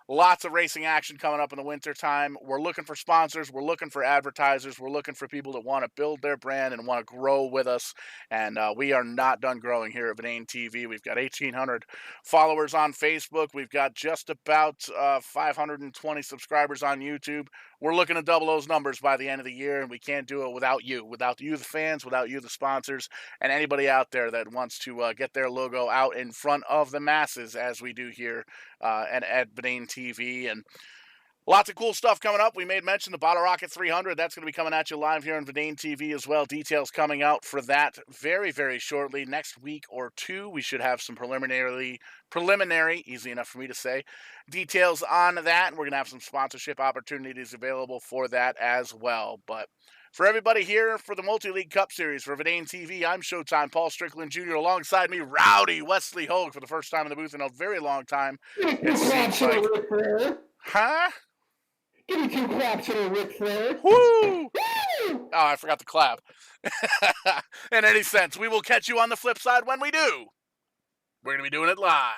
Lots of racing action coming up in the winter time. We're looking for sponsors. We're looking for advertisers. We're looking for people that want to build their brand and want to grow with us. And we are not done growing here at Verdane TV. We've got 1,800 followers on Facebook. We've got just about 520 subscribers on YouTube. We're looking to double those numbers by the end of the year, and we can't do it without you, the fans, without you, the sponsors, and anybody out there that wants to get their logo out in front of the masses as we do here at Verdane TV. And lots of cool stuff coming up. We made mention the Bottle Rocket 300. That's going to be coming at you live here on Verdane TV as well. Details coming out for that very, very shortly. Next week or two, we should have some preliminary, easy enough for me to say, details on that. We're going to have some sponsorship opportunities available for that as well. But for everybody here for the Multi-League Cup Series for Verdane TV, I'm Showtime Paul Strickland Jr. Alongside me, Rowdy Wesley Hogue for the first time in the booth in a very long time. It seems like... Huh? Give me 2 claps and a Ric Flair. Woo! Woo! Oh, I forgot to clap. In any sense, we will catch you on the flip side when we do. We're going to be doing it live.